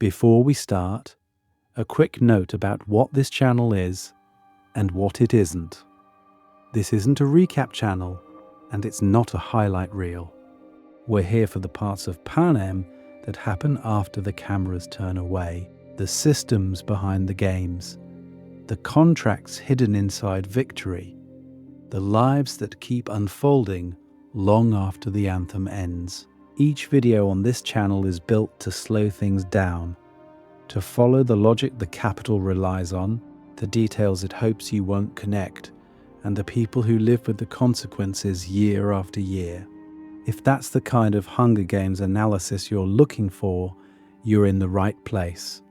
Before we start, a quick note about what this channel is and what it isn't. This isn't a recap channel, and it's not a highlight reel. We're here for the parts of Panem that happen after the cameras turn away, the systems behind the games, the contracts hidden inside victory, the lives that keep unfolding long after the anthem ends. Each video on this channel is built to slow things down, to follow the logic the capital relies on, the details it hopes you won't connect, and the people who live with the consequences year after year. If that's the kind of Hunger Games analysis you're looking for, you're in the right place.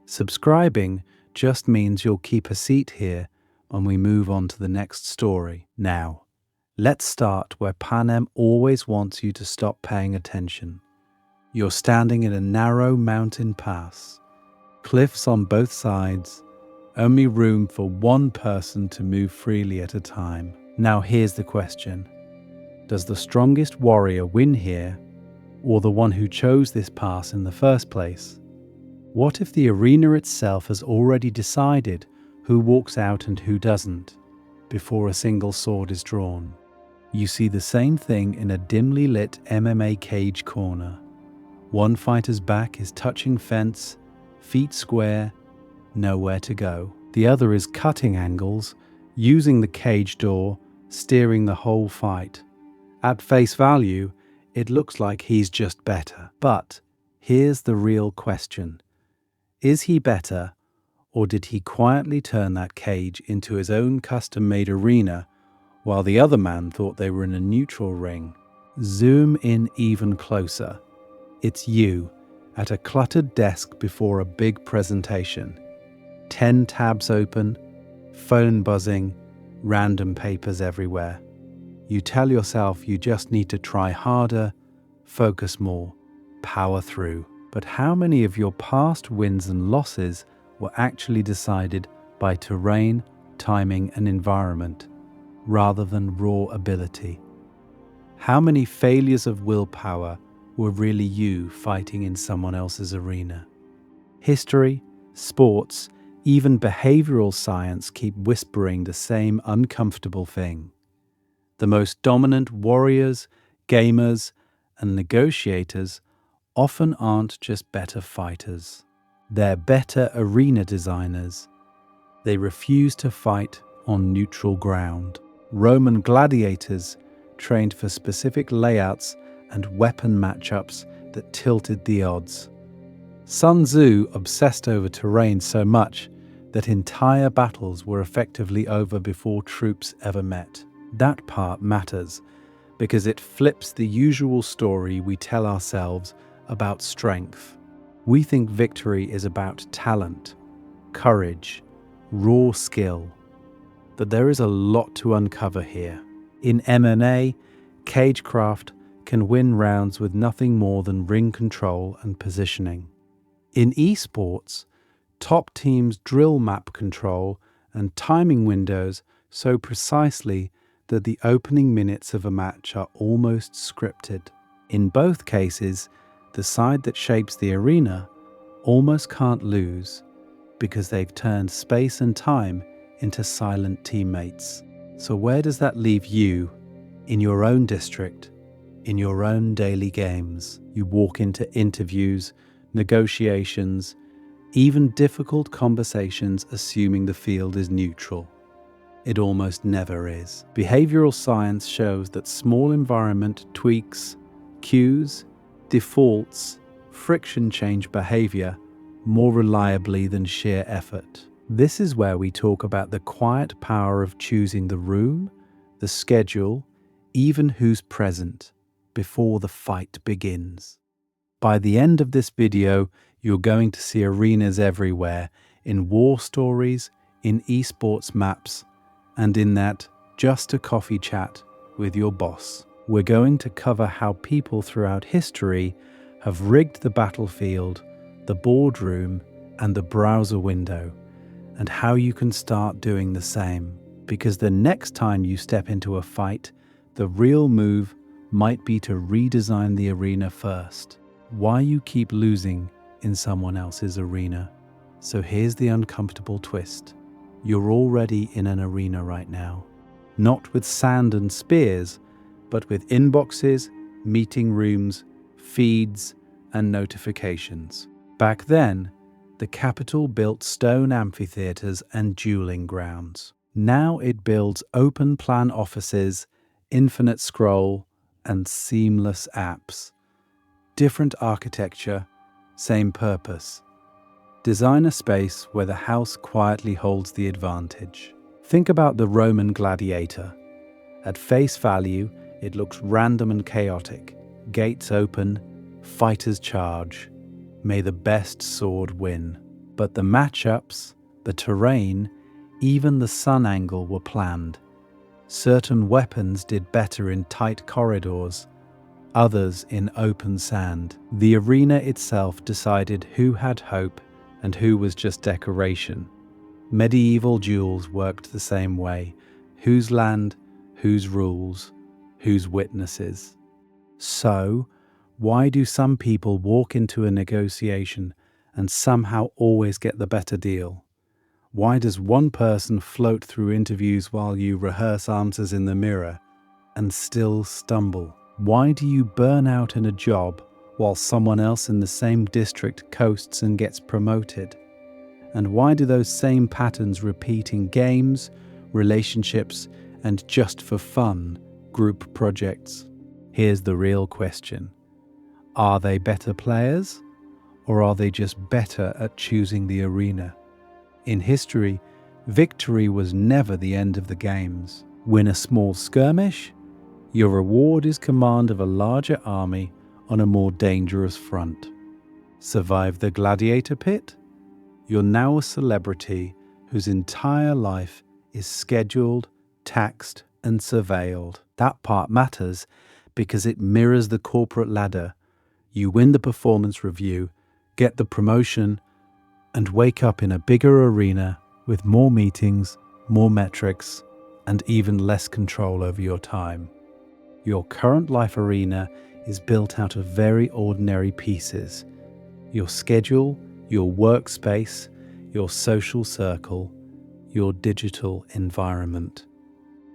Subscribing just means you'll keep a seat here when we move on to the next story. Now, let's start where Panem always wants you to stop paying attention. You're standing in a narrow mountain pass, cliffs on both sides, only room for one person to move freely at a time. Now here's the question. Does the strongest warrior win here, or the one who chose this pass in the first place? What if the arena itself has already decided who walks out and who doesn't, before a single sword is drawn? You see the same thing in a dimly lit MMA cage corner. One fighter's back is touching fence, feet square, nowhere to go. The other is cutting angles, using the cage door, steering the whole fight. At face value, it looks like he's just better. But here's the real question. Is he better, or did he quietly turn that cage into his own custom-made arena while the other man thought they were in a neutral ring? Zoom in even closer. It's you, at a cluttered desk before a big presentation. 10 tabs open, phone buzzing, random papers everywhere. You tell yourself you just need to try harder, focus more, power through. But how many of your past wins and losses were actually decided by terrain, timing, and environment, rather than raw ability? How many failures of willpower were really you fighting in someone else's arena? History, sports, even behavioral science keep whispering the same uncomfortable thing. The most dominant warriors, gamers, and negotiators often aren't just better fighters. They're better arena designers. They refuse to fight on neutral ground. Roman gladiators trained for specific layouts and weapon matchups that tilted the odds. Sun Tzu obsessed over terrain so much that entire battles were effectively over before troops ever met. That part matters because it flips the usual story we tell ourselves about strength. We think victory is about talent, courage, raw skill. But there is a lot to uncover here. In MMA, cagecraft can win rounds with nothing more than ring control and positioning. In esports, top teams drill map control and timing windows so precisely that the opening minutes of a match are almost scripted. In both cases, the side that shapes the arena almost can't lose because they've turned space and time into silent teammates. So where does that leave you in your own district, in your own daily games? You walk into interviews, negotiations, even difficult conversations assuming the field is neutral. It almost never is. Behavioral science shows that small environment tweaks, cues, defaults, friction change behavior more reliably than sheer effort. This is where we talk about the quiet power of choosing the room, the schedule, even who's present before the fight begins. By the end of this video, you're going to see arenas everywhere, in war stories, in esports maps, and in that just a coffee chat with your boss. We're going to cover how people throughout history have rigged the battlefield, the boardroom, and the browser window, and how you can start doing the same. Because the next time you step into a fight, the real move might be to redesign the arena first. Why you keep losing in someone else's arena. So here's the uncomfortable twist. You're already in an arena right now. Not with sand and spears, but with inboxes, meeting rooms, feeds, and notifications. Back then, the capital built stone amphitheaters and dueling grounds. Now it builds open-plan offices, infinite scroll, and seamless apps. Different architecture, same purpose. Design a space where the house quietly holds the advantage. Think about the Roman gladiator. At face value, it looks random and chaotic. Gates open, fighters charge. May the best sword win. But the matchups, the terrain, even the sun angle were planned. Certain weapons did better in tight corridors, others in open sand. The arena itself decided who had hope and who was just decoration. Medieval duels worked the same way. Whose land, whose rules, whose witnesses. So, why do some people walk into a negotiation and somehow always get the better deal? Why does one person float through interviews while you rehearse answers in the mirror and still stumble? Why do you burn out in a job while someone else in the same district coasts and gets promoted? And why do those same patterns repeat in games, relationships, and just for fun, group projects? Here's the real question. Are they better players, or are they just better at choosing the arena? In history, victory was never the end of the games. Win a small skirmish, your reward is command of a larger army on a more dangerous front. Survive the gladiator pit? You're now a celebrity whose entire life is scheduled, taxed, and surveilled. That part matters because it mirrors the corporate ladder. You win the performance review, get the promotion, and wake up in a bigger arena with more meetings, more metrics, and even less control over your time. Your current life arena is built out of very ordinary pieces. Your schedule, your workspace, your social circle, your digital environment.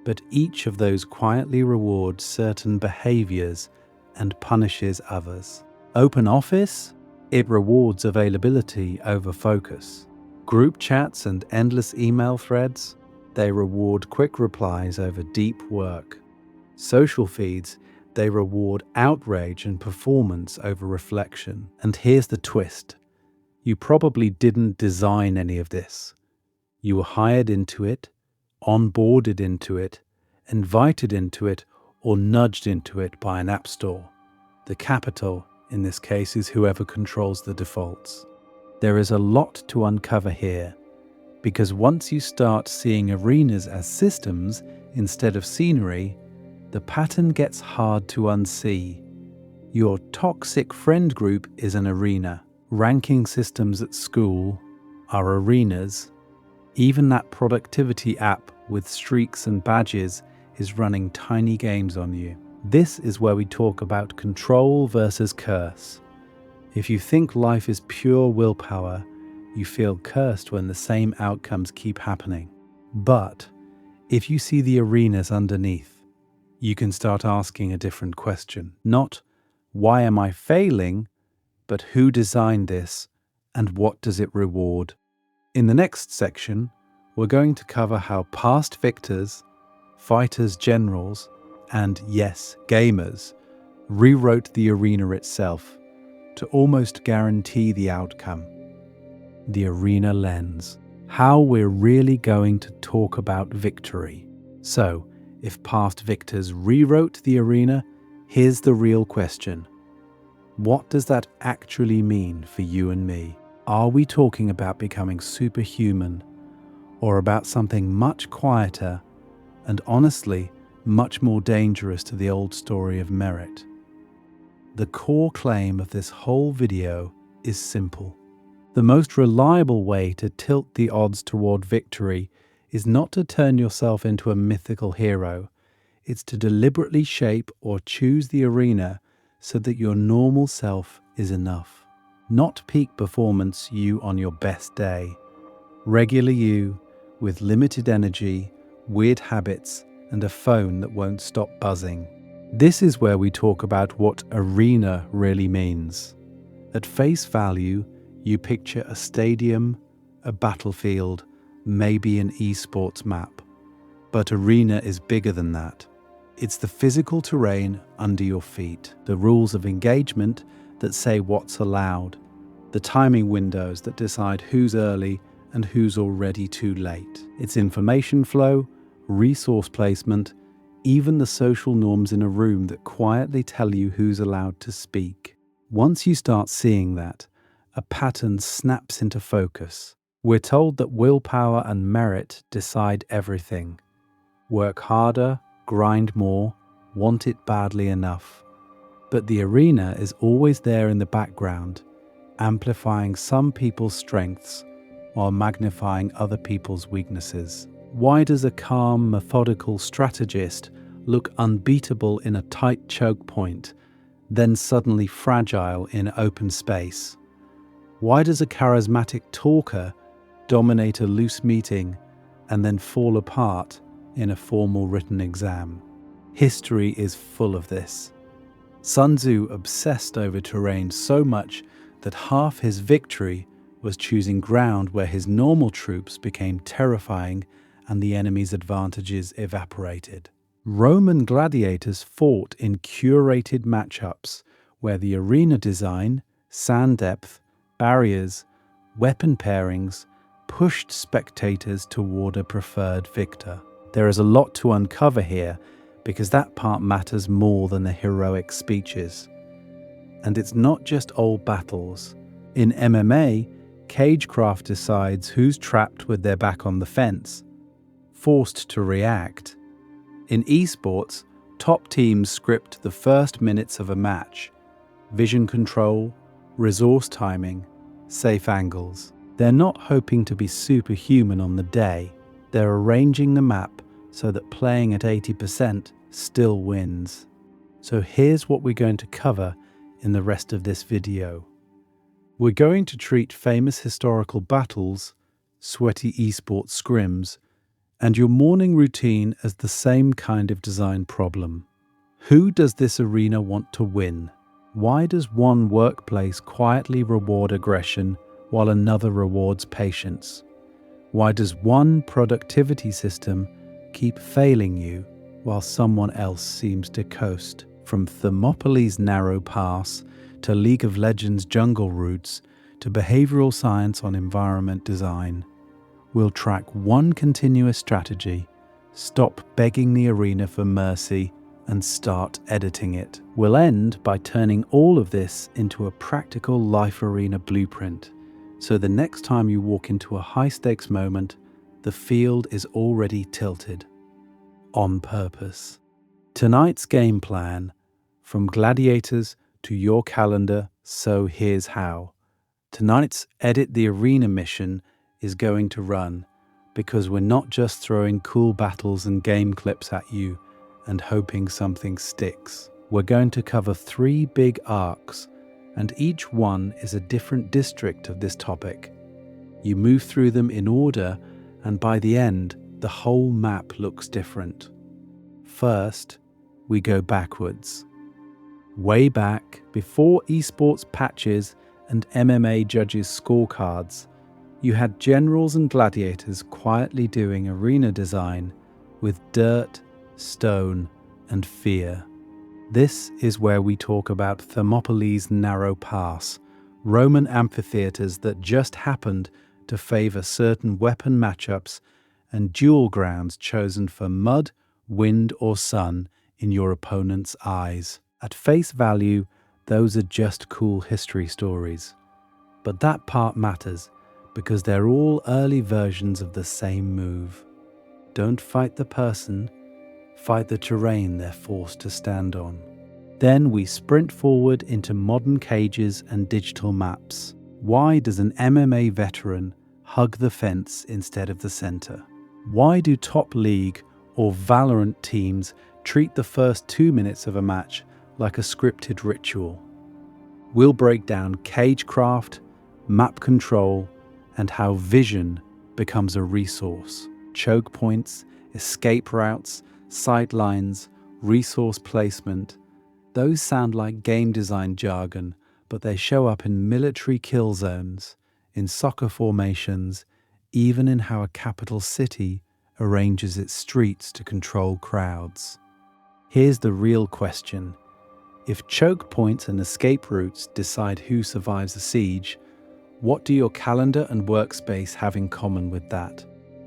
But each of those quietly rewards certain behaviors and punishes others. Open Office? It rewards availability over focus. Group chats and endless email threads? They reward quick replies over deep work. Social feeds? They reward outrage and performance over reflection. And here's the twist. You probably didn't design any of this. You were hired into it, onboarded into it, invited into it, or nudged into it by an app store. The capital, in this case, is whoever controls the defaults. There is a lot to uncover here, because once you start seeing arenas as systems instead of scenery, the pattern gets hard to unsee. Your toxic friend group is an arena. Ranking systems at school are arenas. Even that productivity app with streaks and badges is running tiny games on you. This is where we talk about control versus curse. If you think life is pure willpower, you feel cursed when the same outcomes keep happening. But if you see the arenas underneath, you can start asking a different question. Not, why am I failing? But who designed this and what does it reward? In the next section, we're going to cover how past victors, fighters, generals, and yes, gamers rewrote the arena itself to almost guarantee the outcome. The arena lens. How we're really going to talk about victory. So, if past victors rewrote the arena, here's the real question. What does that actually mean for you and me? Are we talking about becoming superhuman, or about something much quieter and honestly much more dangerous to the old story of merit? The core claim of this whole video is simple. The most reliable way to tilt the odds toward victory is not to turn yourself into a mythical hero. It's to deliberately shape or choose the arena so that your normal self is enough. Not peak performance you on your best day. Regular you with limited energy, weird habits, and a phone that won't stop buzzing. This is where we talk about what arena really means. At face value, you picture a stadium, a battlefield, maybe an esports map. But arena is bigger than that. It's the physical terrain under your feet, the rules of engagement that say what's allowed, the timing windows that decide who's early and who's already too late. It's information flow, resource placement, even the social norms in a room that quietly tell you who's allowed to speak. Once you start seeing that, a pattern snaps into focus. We're told that willpower and merit decide everything. Work harder, grind more, want it badly enough. But the arena is always there in the background, amplifying some people's strengths while magnifying other people's weaknesses. Why does a calm, methodical strategist look unbeatable in a tight choke point, then suddenly fragile in open space? Why does a charismatic talker dominate a loose meeting and then fall apart in a formal written exam? History is full of this. Sun Tzu obsessed over terrain so much that half his victory was choosing ground where his normal troops became terrifying and the enemy's advantages evaporated. Roman gladiators fought in curated matchups where the arena design, sand depth, barriers, weapon pairings pushed spectators toward a preferred victor. There is a lot to uncover here because that part matters more than the heroic speeches. And it's not just old battles. In MMA, cagecraft decides who's trapped with their back on the fence, forced to react. In esports, top teams script the first minutes of a match, vision control, resource timing, safe angles. They're not hoping to be superhuman on the day. They're arranging the map so that playing at 80% still wins. So here's what we're going to cover in the rest of this video. We're going to treat famous historical battles, sweaty esports scrims, and your morning routine as the same kind of design problem. Who does this arena want to win? Why does one workplace quietly reward aggression while another rewards patience? Why does one productivity system keep failing you while someone else seems to coast? From Thermopylae's narrow pass to League of Legends jungle routes to behavioral science on environment design, we'll track one continuous strategy, stop begging the arena for mercy, and start editing it. We'll end by turning all of this into a practical life arena blueprint, so the next time you walk into a high-stakes moment, the field is already tilted. On purpose. Tonight's game plan, from gladiators to your calendar, so here's how. Tonight's Edit the Arena mission is going to run because we're not just throwing cool battles and game clips at you and hoping something sticks. We're going to cover 3 big arcs, and each one is a different district of this topic. You move through them in order, and by the end, the whole map looks different. First, we go backwards. Way back, before esports patches and MMA judges' scorecards, you had generals and gladiators quietly doing arena design with dirt, stone, and fear. This is where we talk about Thermopylae's narrow pass, Roman amphitheaters that just happened to favor certain weapon matchups and duel grounds chosen for mud, wind, or sun in your opponent's eyes. At face value, those are just cool history stories. But that part matters because they're all early versions of the same move. Don't fight the person, fight the terrain they're forced to stand on. Then we sprint forward into modern cages and digital maps. Why does an MMA veteran hug the fence instead of the center? Why do top league or Valorant teams treat the first 2 minutes of a match like a scripted ritual? We'll break down cagecraft, map control, and how vision becomes a resource. Choke points, escape routes, sight lines, resource placement. Those sound like game design jargon, but they show up in military kill zones, in soccer formations, even in how a capital city arranges its streets to control crowds. Here's the real question. If choke points and escape routes decide who survives a siege, what do your calendar and workspace have in common with that?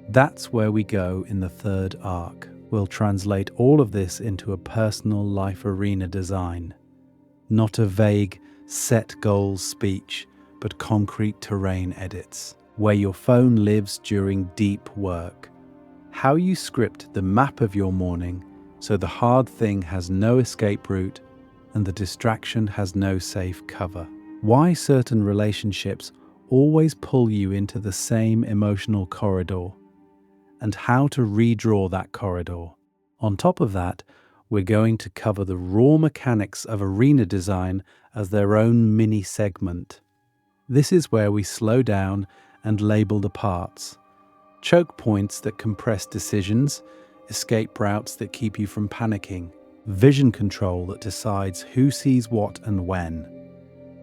That's where we go in the third arc. We'll translate all of this into a personal life arena design. Not a vague, set goals speech, but concrete terrain edits, where your phone lives during deep work. How you script the map of your morning so the hard thing has no escape route and the distraction has no safe cover. Why certain relationships always pull you into the same emotional corridor, and how to redraw that corridor. On top of that, we're going to cover the raw mechanics of arena design as their own mini segment. This is where we slow down and label the parts. Choke points that compress decisions, escape routes that keep you from panicking, vision control that decides who sees what and when,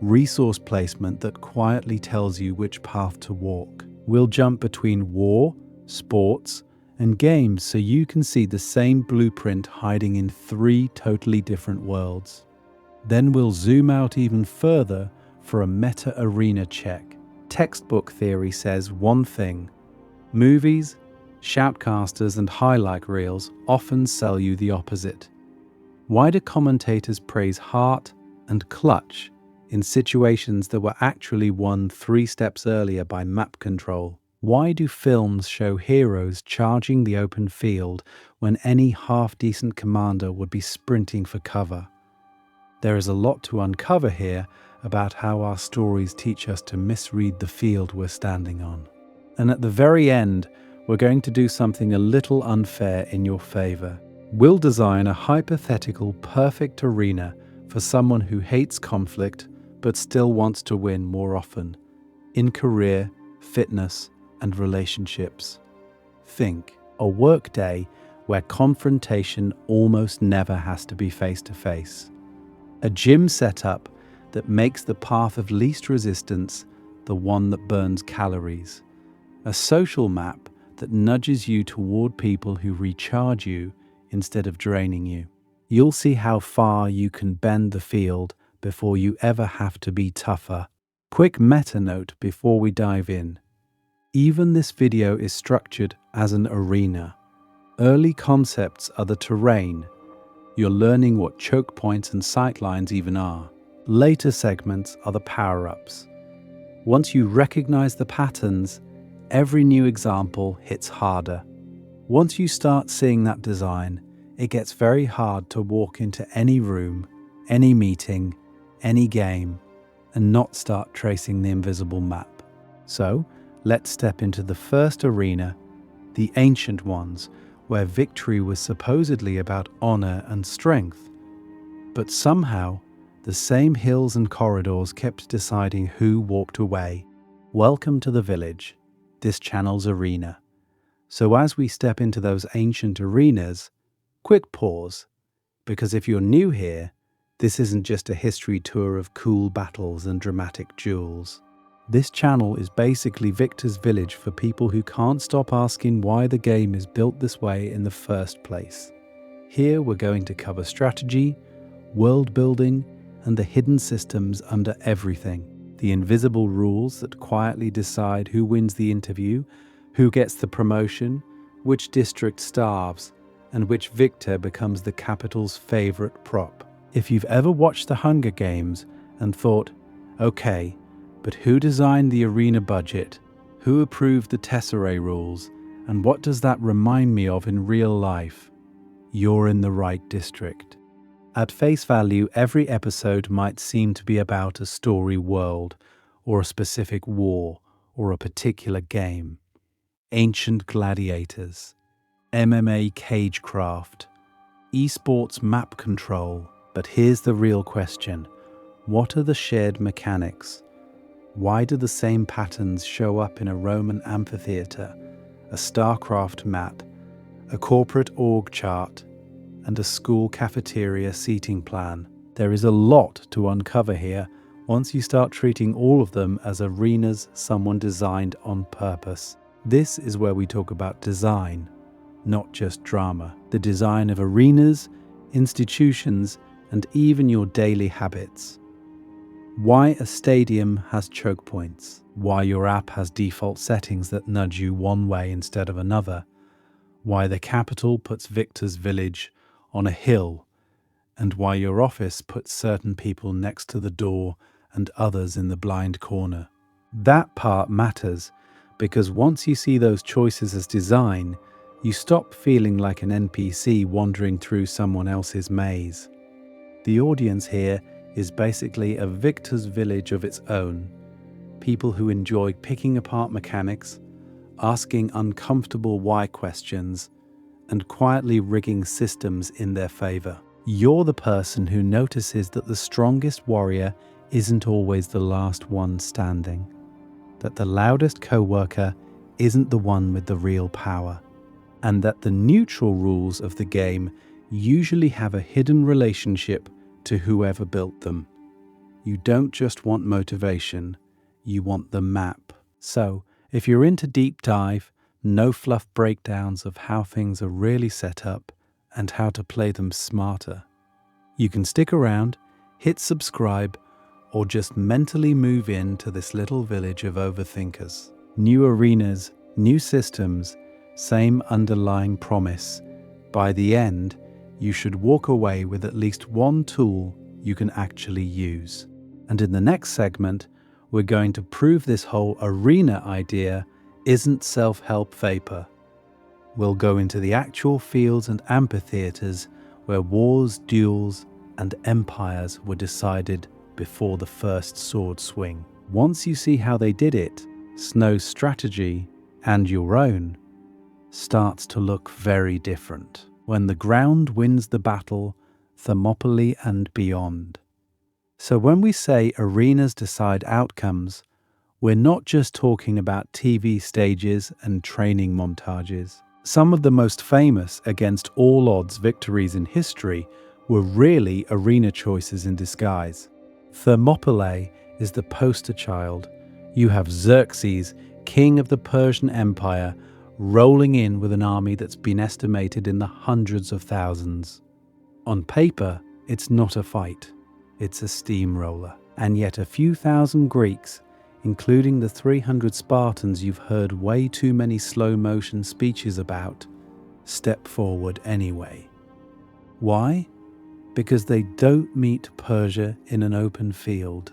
resource placement that quietly tells you which path to walk. We'll jump between war, sports, and games so you can see the same blueprint hiding in 3 totally different worlds. Then we'll zoom out even further for a meta arena check. Textbook theory says one thing: movies, shoutcasters, and highlight reels often sell you the opposite. Why do commentators praise heart and clutch in situations that were actually won 3 steps earlier by map control? Why do films show heroes charging the open field when any half-decent commander would be sprinting for cover? There is a lot to uncover here about how our stories teach us to misread the field we're standing on. And at the very end, we're going to do something a little unfair in your favor. We'll design a hypothetical perfect arena for someone who hates conflict but still wants to win more often in career, fitness, and relationships. Think a workday where confrontation almost never has to be face-to-face. A gym setup that makes the path of least resistance the one that burns calories. A social map that nudges you toward people who recharge you instead of draining you. You'll see how far you can bend the field before you ever have to be tougher. Quick meta note before we dive in. Even this video is structured as an arena. Early concepts are the terrain. You're learning what choke points and sightlines even are. Later segments are the power-ups. Once you recognize the patterns, every new example hits harder. Once you start seeing that design, it gets very hard to walk into any room, any meeting, any game, and not start tracing the invisible map. So, let's step into the first arena, the ancient ones, where victory was supposedly about honor and strength. But somehow, the same hills and corridors kept deciding who walked away. Welcome to the village, this channel's arena. So as we step into those ancient arenas, quick pause, because if you're new here, this isn't just a history tour of cool battles and dramatic duels. This channel is basically Victor's Village for people who can't stop asking why the game is built this way in the first place. Here we're going to cover strategy, world building, and the hidden systems under everything. The invisible rules that quietly decide who wins the interview, who gets the promotion, which district starves, and which victor becomes the capital's favorite prop. If you've ever watched The Hunger Games and thought, okay, but who designed the arena budget? Who approved the tesserae rules? And what does that remind me of in real life? You're in the right district. At face value, every episode might seem to be about a story world, or a specific war, or a particular game. Ancient gladiators, MMA cagecraft, esports map control. But here's the real question. What are the shared mechanics? Why do the same patterns show up in a Roman amphitheatre, a StarCraft map, a corporate org chart, and a school cafeteria seating plan? There is a lot to uncover here once you start treating all of them as arenas someone designed on purpose. This is where we talk about design, not just drama. The design of arenas, institutions, and even your daily habits. Why a stadium has choke points. Why your app has default settings that nudge you one way instead of another. Why the capital puts Victor's village on a hill, and why your office puts certain people next to the door and others in the blind corner. That part matters because once you see those choices as design, you stop feeling like an NPC wandering through someone else's maze. The audience here is basically a Victor's village of its own. People who enjoy picking apart mechanics, asking uncomfortable why questions, and quietly rigging systems in their favor. You're the person who notices that the strongest warrior isn't always the last one standing, that the loudest coworker isn't the one with the real power, and that the neutral rules of the game usually have a hidden relationship to whoever built them. You don't just want motivation, you want the map. So, if you're into deep dive, no fluff breakdowns of how things are really set up and how to play them smarter, you can stick around, hit subscribe, or just mentally move into this little village of overthinkers. New arenas, new systems, same underlying promise. By the end, you should walk away with at least one tool you can actually use. And in the next segment, we're going to prove this whole arena idea isn't self-help vapor. We'll go into the actual fields and amphitheaters where wars, duels, and empires were decided before the first sword swing. Once you see how they did it, Snow's strategy, and your own, starts to look very different. When the ground wins the battle, Thermopylae and beyond. So when we say arenas decide outcomes, we're not just talking about TV stages and training montages. Some of the most famous against all odds victories in history were really arena choices in disguise. Thermopylae is the poster child. You have Xerxes, king of the Persian Empire, rolling in with an army that's been estimated in the hundreds of thousands. On paper, it's not a fight, it's a steamroller. And yet a few thousand Greeks, including the 300 Spartans you've heard way too many slow-motion speeches about, step forward anyway. Why? Because they don't meet Persia in an open field.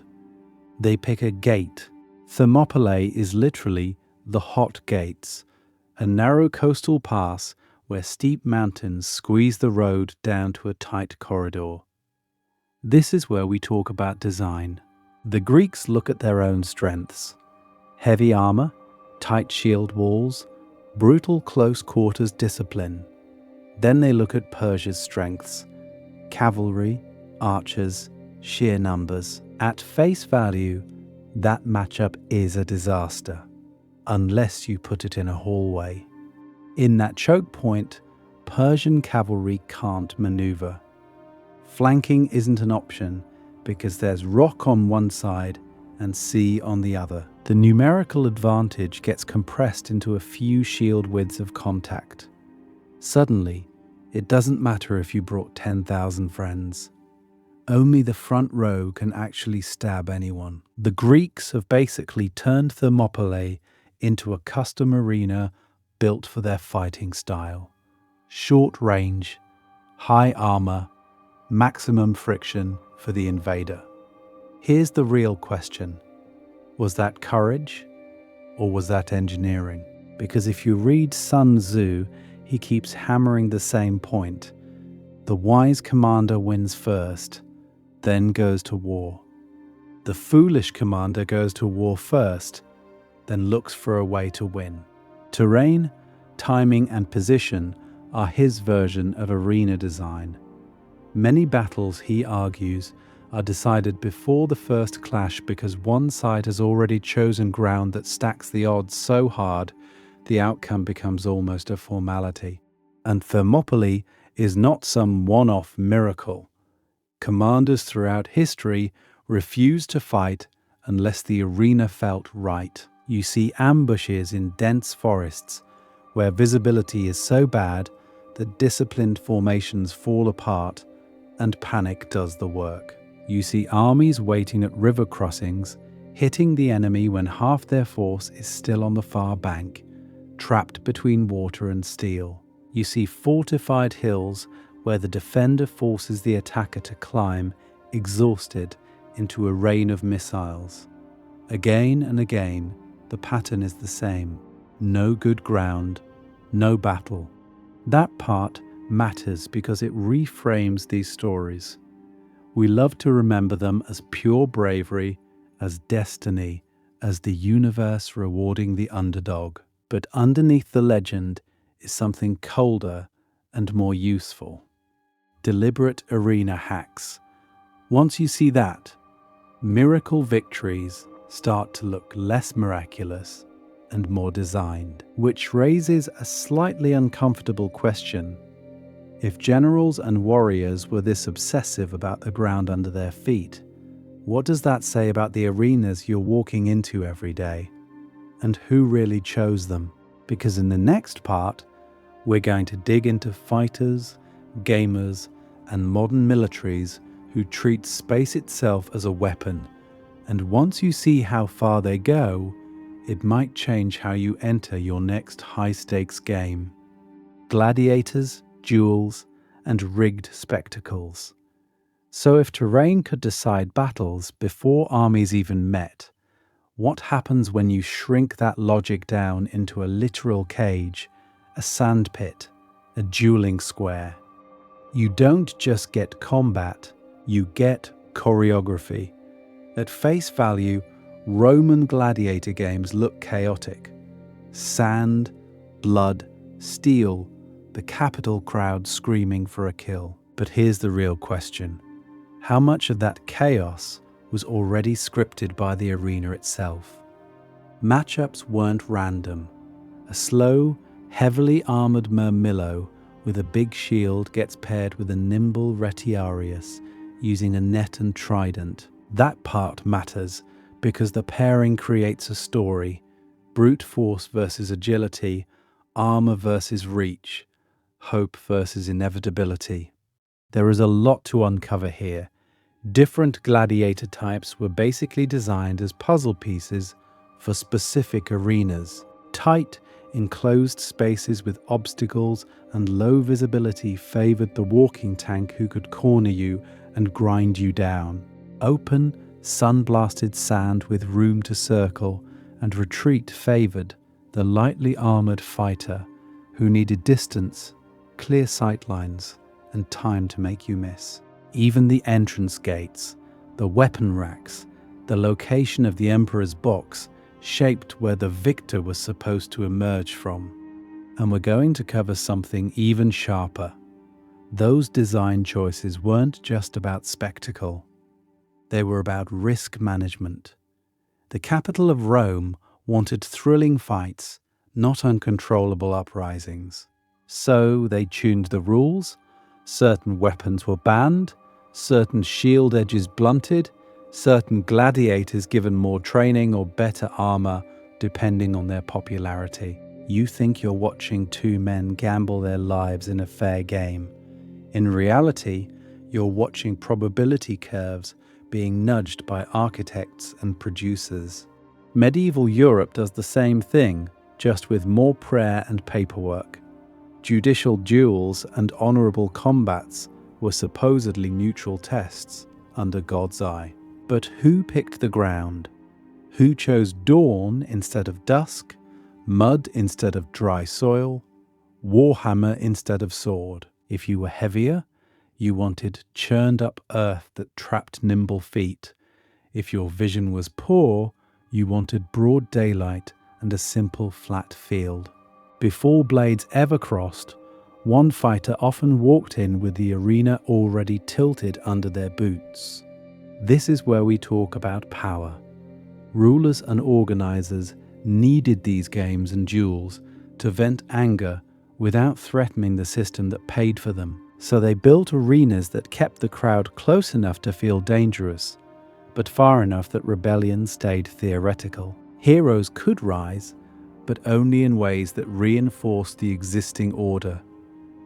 They pick a gate. Thermopylae is literally the hot gates, a narrow coastal pass where steep mountains squeeze the road down to a tight corridor. This is where we talk about design. The Greeks look at their own strengths: heavy armor, tight shield walls, brutal close quarters discipline. Then they look at Persia's strengths: cavalry, archers, sheer numbers. At face value, that matchup is a disaster, unless you put it in a hallway. In that choke point, Persian cavalry can't maneuver. Flanking isn't an option because there's rock on one side and sea on the other. The numerical advantage gets compressed into a few shield widths of contact. Suddenly, it doesn't matter if you brought 10,000 friends. Only the front row can actually stab anyone. The Greeks have basically turned Thermopylae into a custom arena built for their fighting style. Short range, high armor, maximum friction for the invader. Here's the real question. Was that courage or was that engineering? Because if you read Sun Tzu, he keeps hammering the same point. The wise commander wins first, then goes to war. The foolish commander goes to war first, then looks for a way to win. Terrain, timing, and position are his version of arena design. Many battles, he argues, are decided before the first clash because one side has already chosen ground that stacks the odds so hard the outcome becomes almost a formality. And Thermopylae is not some one-off miracle. Commanders throughout history refused to fight unless the arena felt right. You see ambushes in dense forests where visibility is so bad that disciplined formations fall apart and panic does the work. You see armies waiting at river crossings, hitting the enemy when half their force is still on the far bank, trapped between water and steel. You see fortified hills where the defender forces the attacker to climb, exhausted, into a rain of missiles. Again and again, the pattern is the same. No good ground, no battle. That part matters because it reframes these stories. We love to remember them as pure bravery, as destiny, as the universe rewarding the underdog. But underneath the legend is something colder and more useful. Deliberate arena hacks. Once you see that, miracle victories start to look less miraculous and more designed, which raises a slightly uncomfortable question. If generals and warriors were this obsessive about the ground under their feet, what does that say about the arenas you're walking into every day? And who really chose them? Because in the next part, we're going to dig into fighters, gamers, and modern militaries who treat space itself as a weapon. And once you see how far they go, it might change how you enter your next high-stakes game. Gladiators, duels, and rigged spectacles. So if terrain could decide battles before armies even met, what happens when you shrink that logic down into a literal cage, a sandpit, a dueling square? You don't just get combat, you get choreography. At face value, Roman gladiator games look chaotic. Sand, blood, steel, the capital crowd screaming for a kill. But here's the real question. How much of that chaos was already scripted by the arena itself? Matchups weren't random. A slow, heavily armored Murmillo with a big shield gets paired with a nimble Retiarius using a net and trident. That part matters because the pairing creates a story. Brute force versus agility, armor versus reach, hope versus inevitability. There is a lot to uncover here. Different gladiator types were basically designed as puzzle pieces for specific arenas. Tight, enclosed spaces with obstacles and low visibility favored the walking tank who could corner you and grind you down. Open, sun-blasted sand with room to circle and retreat favored the lightly armored fighter who needed distance, clear sightlines, and time to make you miss. Even the entrance gates, the weapon racks, the location of the Emperor's box shaped where the victor was supposed to emerge from. And we're going to cover something even sharper. Those design choices weren't just about spectacle. They were about risk management. The capital of Rome wanted thrilling fights, not uncontrollable uprisings. So they tuned the rules. Certain weapons were banned, certain shield edges blunted, certain gladiators given more training or better armor depending on their popularity. You think you're watching two men gamble their lives in a fair game. In reality, you're watching probability curves being nudged by architects and producers. Medieval Europe does the same thing, just with more prayer and paperwork. Judicial duels and honorable combats were supposedly neutral tests under God's eye. But who picked the ground? Who chose dawn instead of dusk, mud instead of dry soil, warhammer instead of sword? If you were heavier, you wanted churned up earth that trapped nimble feet. If your vision was poor, you wanted broad daylight and a simple flat field. Before blades ever crossed, one fighter often walked in with the arena already tilted under their boots. This is where we talk about power. Rulers and organizers needed these games and duels to vent anger without threatening the system that paid for them. So they built arenas that kept the crowd close enough to feel dangerous, but far enough that rebellion stayed theoretical. Heroes could rise, but only in ways that reinforced the existing order.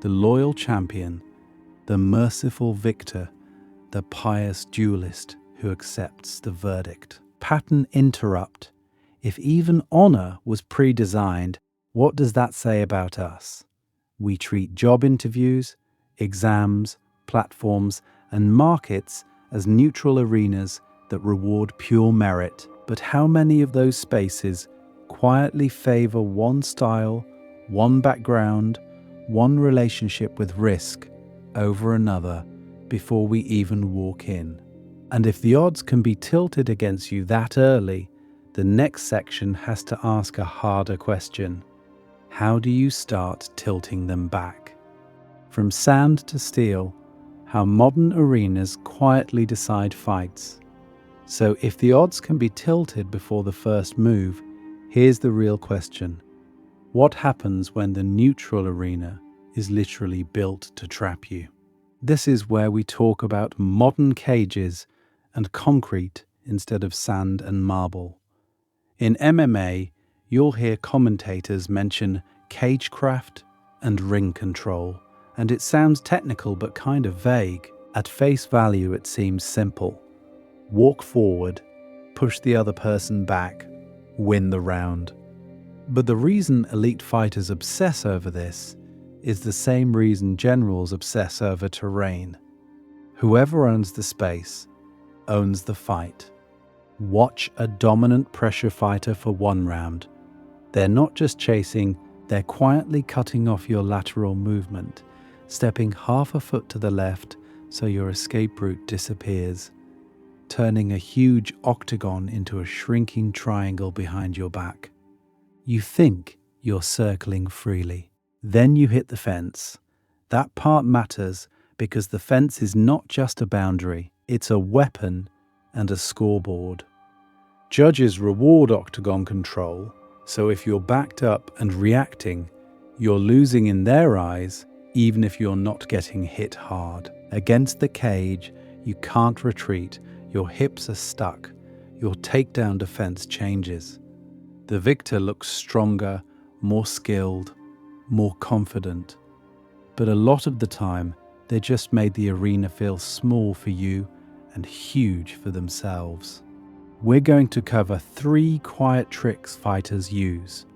The loyal champion, the merciful victor, the pious duelist who accepts the verdict. Pattern interrupt. If even honor was pre-designed, what does that say about us? We treat job interviews, exams, platforms, and markets as neutral arenas that reward pure merit. But how many of those spaces quietly favor one style, one background, one relationship with risk over another before we even walk in? And if the odds can be tilted against you that early, the next section has to ask a harder question. How do you start tilting them back? From sand to steel, how modern arenas quietly decide fights. So if the odds can be tilted before the first move, here's the real question. What happens when the neutral arena is literally built to trap you? This is where we talk about modern cages and concrete instead of sand and marble. In MMA, you'll hear commentators mention cagecraft and ring control, and it sounds technical but kind of vague. At face value, it seems simple. Walk forward, push the other person back, win the round. But the reason elite fighters obsess over this is the same reason generals obsess over terrain. Whoever owns the space owns the fight. Watch a dominant pressure fighter for one round. They're not just chasing, they're quietly cutting off your lateral movement, stepping half a foot to the left so your escape route disappears, turning a huge octagon into a shrinking triangle behind your back. You think you're circling freely. Then you hit the fence. That part matters because the fence is not just a boundary, it's a weapon and a scoreboard. Judges reward octagon control, so if you're backed up and reacting, you're losing in their eyes, even if you're not getting hit hard. Against the cage, you can't retreat, your hips are stuck, your takedown defense changes. The victor looks stronger, more skilled, more confident. But a lot of the time, they just made the arena feel small for you and huge for themselves. We're going to cover 3 quiet tricks fighters use.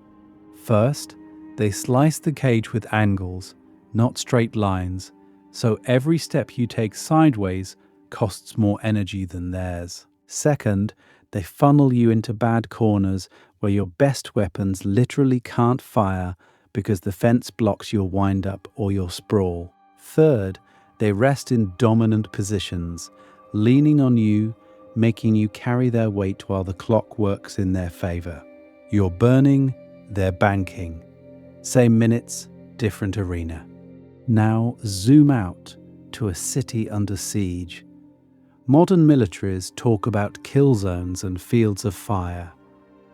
First, they slice the cage with angles, not straight lines, so every step you take sideways costs more energy than theirs. Second, they funnel you into bad corners where your best weapons literally can't fire because the fence blocks your wind-up or your sprawl. Third, they rest in dominant positions, leaning on you, making you carry their weight while the clock works in their favor. You're burning, they're banking. Same minutes, different arena. Now zoom out to a city under siege. Modern militaries talk about kill zones and fields of fire,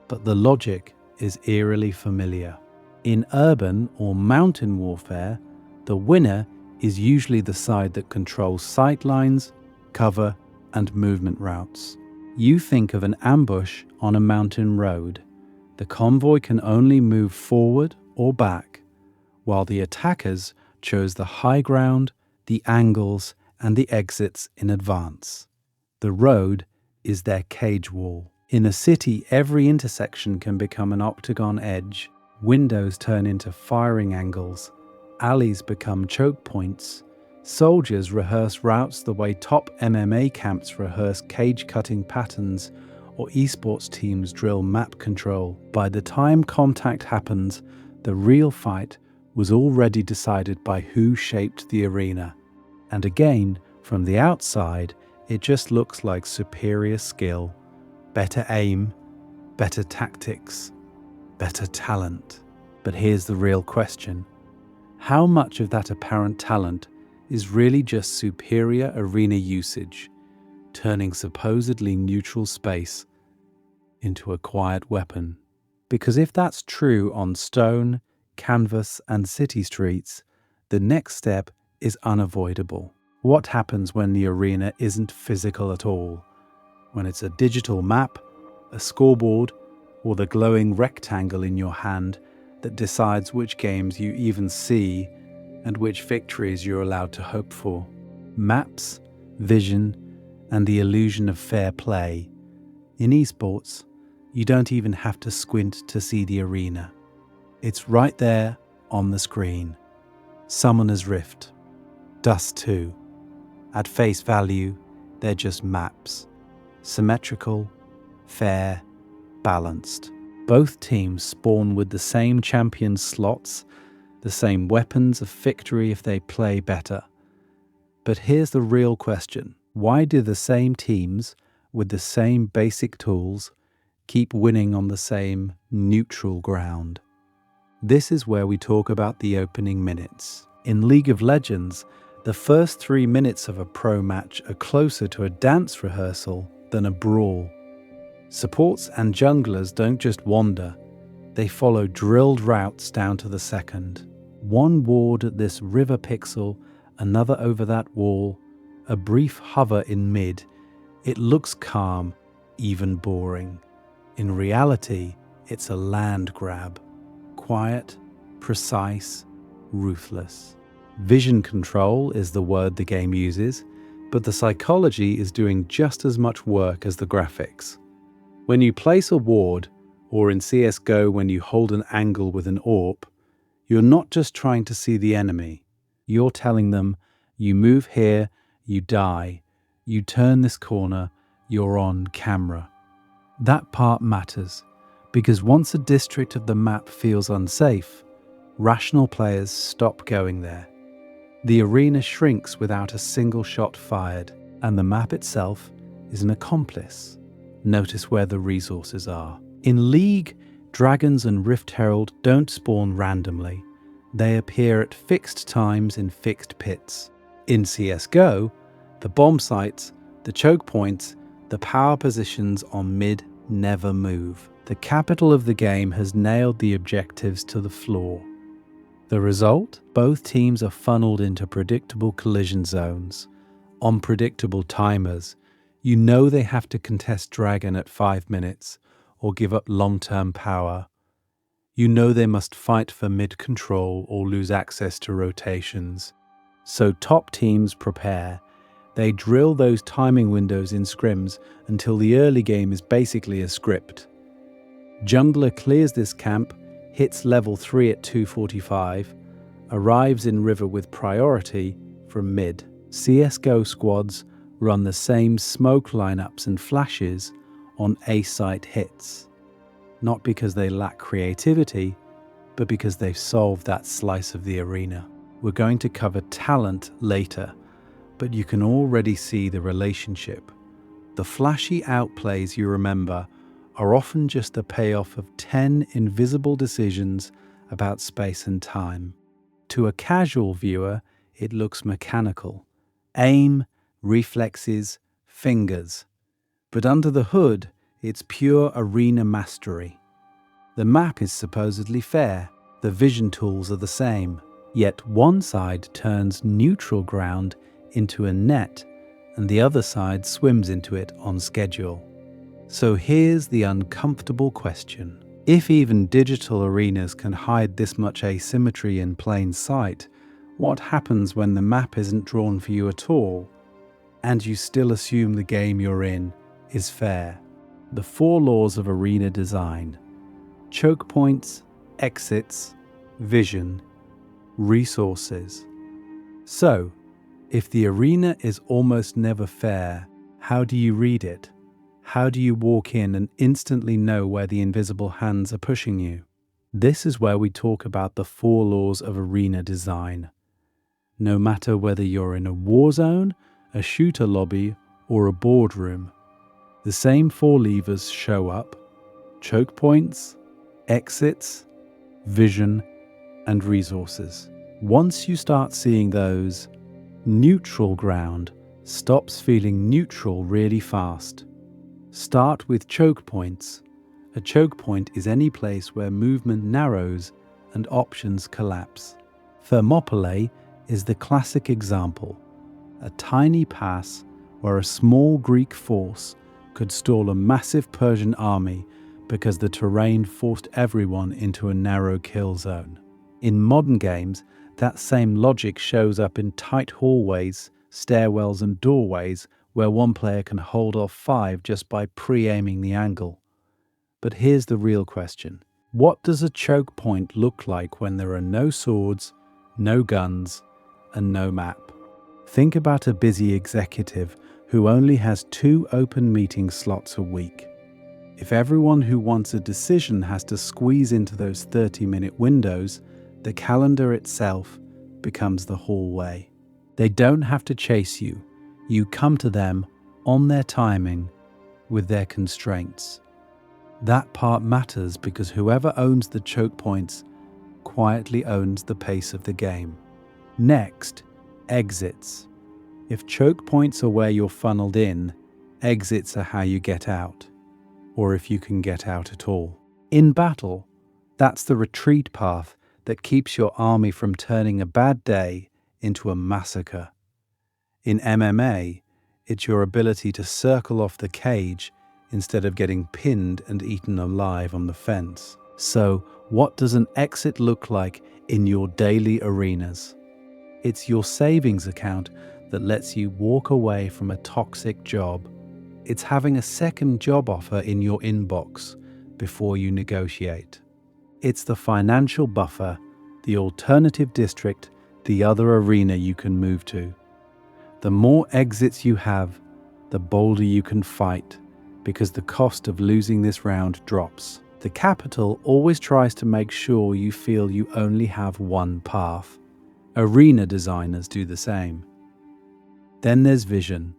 but the logic is eerily familiar. In urban or mountain warfare, the winner is usually the side that controls sight lines, cover, and movement routes. You think of an ambush on a mountain road. The convoy can only move forward or back, while the attackers chose the high ground, the angles, and the exits in advance. The road is their cage wall. In a city, every intersection can become an octagon edge. Windows turn into firing angles. Alleys become choke points. Soldiers rehearse routes the way top MMA camps rehearse cage-cutting patterns, or esports teams drill map control. By the time contact happens, the real fight was already decided by who shaped the arena. And again, from the outside, it just looks like superior skill, better aim, better tactics, better talent. But here's the real question. How much of that apparent talent is really just superior arena usage? turning supposedly neutral space into a quiet weapon. Because if that's true on stone, canvas, and city streets, the next step is unavoidable. What happens when the arena isn't physical at all? When it's a digital map, a scoreboard, or the glowing rectangle in your hand that decides which games you even see and which victories you're allowed to hope for. Maps, vision, and the illusion of fair play. In esports, you don't even have to squint to see the arena. It's right there on the screen. Summoner's Rift, Dust 2. At face value, they're just maps. Symmetrical, fair, balanced. Both teams spawn with the same champion slots, the same weapons of victory if they play better. But here's the real question. Why do the same teams with the same basic tools keep winning on the same neutral ground? This is where we talk about the opening minutes. In League of Legends, the first 3 minutes of a pro match are closer to a dance rehearsal than a brawl. Supports and junglers don't just wander, they follow drilled routes down to the second. One ward at this river pixel, another over that wall, a brief hover in mid. It looks calm, even boring. In reality, it's a land grab. Quiet, precise, ruthless. Vision control is the word the game uses, but the psychology is doing just as much work as the graphics. When you place a ward, or in CSGO when you hold an angle with an AWP, you're not just trying to see the enemy. You're telling them, you move here, you die. You turn this corner, you're on camera. That part matters, because once a district of the map feels unsafe, rational players stop going there. The arena shrinks without a single shot fired, and the map itself is an accomplice. Notice where the resources are. In League, dragons and Rift Herald don't spawn randomly. They appear at fixed times in fixed pits. In CSGO, the bomb sites, the choke points, the power positions on mid never move. The capital of the game has nailed the objectives to the floor. The result? Both teams are funneled into predictable collision zones, on predictable timers. You know they have to contest Dragon at 5 minutes or give up long-term power. You know they must fight for mid-control or lose access to rotations. So top teams prepare. They drill those timing windows in scrims until the early game is basically a script. Jungler clears this camp, hits level 3 at 2:45, arrives in river with priority from mid. CSGO squads run the same smoke lineups and flashes on A-site hits. Not because they lack creativity, but because they've solved that slice of the arena. We're going to cover talent later, but you can already see the relationship. The flashy outplays you remember are often just the payoff of 10 invisible decisions about space and time. To a casual viewer, it looks mechanical. Aim, reflexes, fingers. But under the hood, it's pure arena mastery. The map is supposedly fair. The vision tools are the same. Yet one side turns neutral ground into a net, and the other side swims into it on schedule. So here's the uncomfortable question. If even digital arenas can hide this much asymmetry in plain sight, what happens when the map isn't drawn for you at all, and you still assume the game you're in is fair? The 4 laws of arena design: choke points, exits, vision, resources. So, if the arena is almost never fair, how do you read it? How do you walk in and instantly know where the invisible hands are pushing you? This is where we talk about the 4 laws of arena design. No matter whether you're in a war zone, a shooter lobby, or a boardroom, the same 4 levers show up: choke points, exits, vision, and resources. Once you start seeing those, neutral ground stops feeling neutral really fast. Start with choke points. A choke point is any place where movement narrows and options collapse. Thermopylae is the classic example, a tiny pass where a small Greek force could stall a massive Persian army because the terrain forced everyone into a narrow kill zone. In modern games, that same logic shows up in tight hallways, stairwells and doorways where one player can hold off 5 just by pre-aiming the angle. But here's the real question. What does a choke point look like when there are no swords, no guns, and no map? Think about a busy executive who only has 2 open meeting slots a week. If everyone who wants a decision has to squeeze into those 30-minute windows, the calendar itself becomes the hallway. They don't have to chase you. You come to them on their timing with their constraints. That part matters because whoever owns the choke points quietly owns the pace of the game. Next, exits. If choke points are where you're funneled in, exits are how you get out, or if you can get out at all. In battle, that's the retreat path that keeps your army from turning a bad day into a massacre. In MMA, it's your ability to circle off the cage instead of getting pinned and eaten alive on the fence. So, what does an exit look like in your daily arenas? It's your savings account that lets you walk away from a toxic job. It's having a second job offer in your inbox before you negotiate. It's the financial buffer, the alternative district, the other arena you can move to. The more exits you have, the bolder you can fight, because the cost of losing this round drops. The capital always tries to make sure you feel you only have one path. Arena designers do the same. Then there's vision.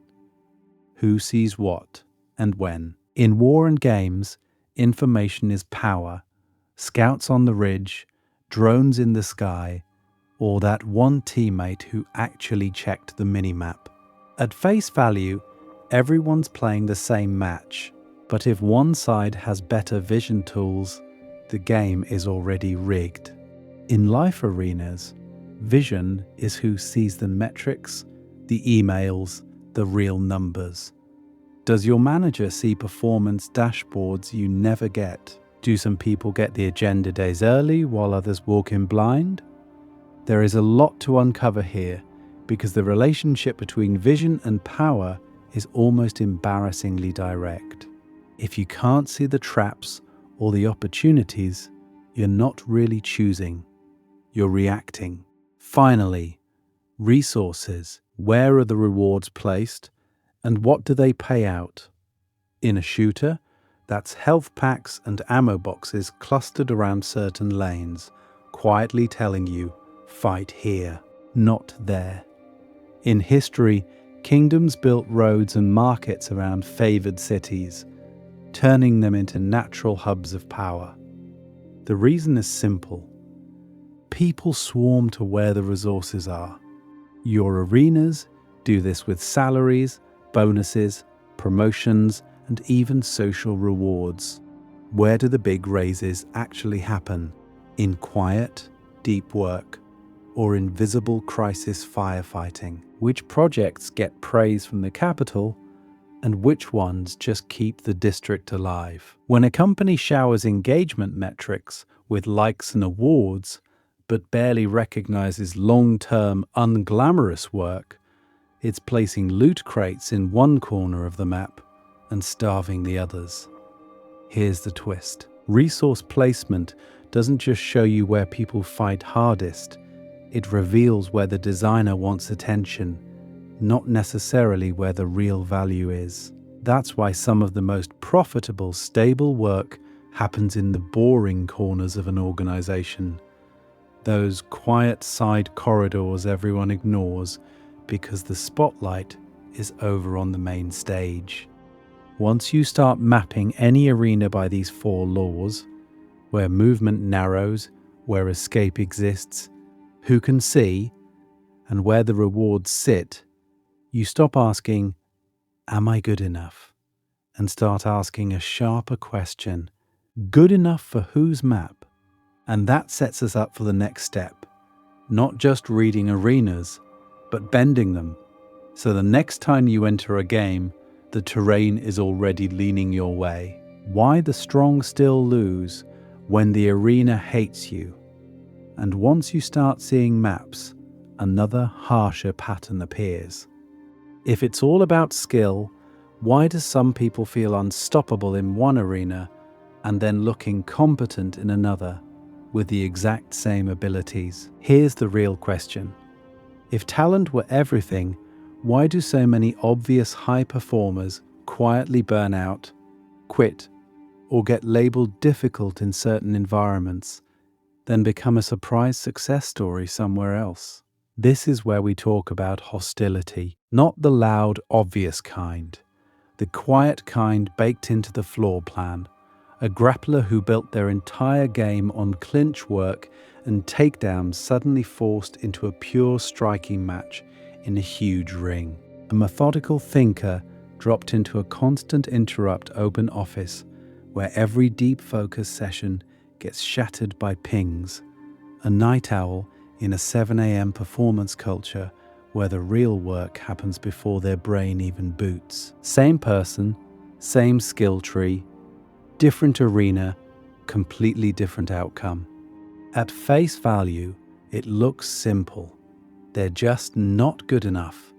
Who sees what and when? In war and games, information is power. Scouts on the ridge, drones in the sky, or that one teammate who actually checked the minimap. At face value, everyone's playing the same match, but if one side has better vision tools, the game is already rigged. In life arenas, vision is who sees the metrics, the emails, the real numbers. Does your manager see performance dashboards you never get? Do some people get the agenda days early while others walk in blind? There is a lot to uncover here because the relationship between vision and power is almost embarrassingly direct. If you can't see the traps or the opportunities, you're not really choosing, you're reacting. Finally, resources. Where are the rewards placed and what do they pay out? In a shooter, that's health packs and ammo boxes clustered around certain lanes, quietly telling you, fight here, not there. In history, kingdoms built roads and markets around favored cities, turning them into natural hubs of power. The reason is simple. People swarm to where the resources are. Your arenas do this with salaries, bonuses, promotions, and even social rewards. Where do the big raises actually happen? In quiet, deep work, or invisible crisis firefighting? Which projects get praise from the capital, and which ones just keep the district alive? When a company showers engagement metrics with likes and awards, but barely recognizes long-term, unglamorous work, it's placing loot crates in one corner of the map and starving the others. Here's the twist. Resource placement doesn't just show you where people fight hardest, it reveals where the designer wants attention, not necessarily where the real value is. That's why some of the most profitable, stable work happens in the boring corners of an organization. Those quiet side corridors everyone ignores because the spotlight is over on the main stage. Once you start mapping any arena by these 4 laws, where movement narrows, where escape exists, who can see, and where the rewards sit, You stop asking, "Am I good enough?" and start asking a sharper question: good enough for whose map? And that sets us up for the next step, not just reading arenas, but bending them. So the next time you enter a game, the terrain is already leaning your way. Why the strong still lose when the arena hates you? And once you start seeing maps, another harsher pattern appears. If it's all about skill, why do some people feel unstoppable in one arena and then look incompetent in another with the exact same abilities? Here's the real question. If talent were everything, why do so many obvious high performers quietly burn out, quit, or get labeled difficult in certain environments, then become a surprise success story somewhere else? This is where we talk about hostility, not the loud, obvious kind, the quiet kind baked into the floor plan. A grappler who built their entire game on clinch work and takedowns suddenly forced into a pure striking match in a huge ring. A methodical thinker dropped into a constant interrupt open office where every deep focus session gets shattered by pings. A night owl in a 7 a.m. performance culture where the real work happens before their brain even boots. Same person, same skill tree, different arena, completely different outcome. At face value, it looks simple. They're just not good enough.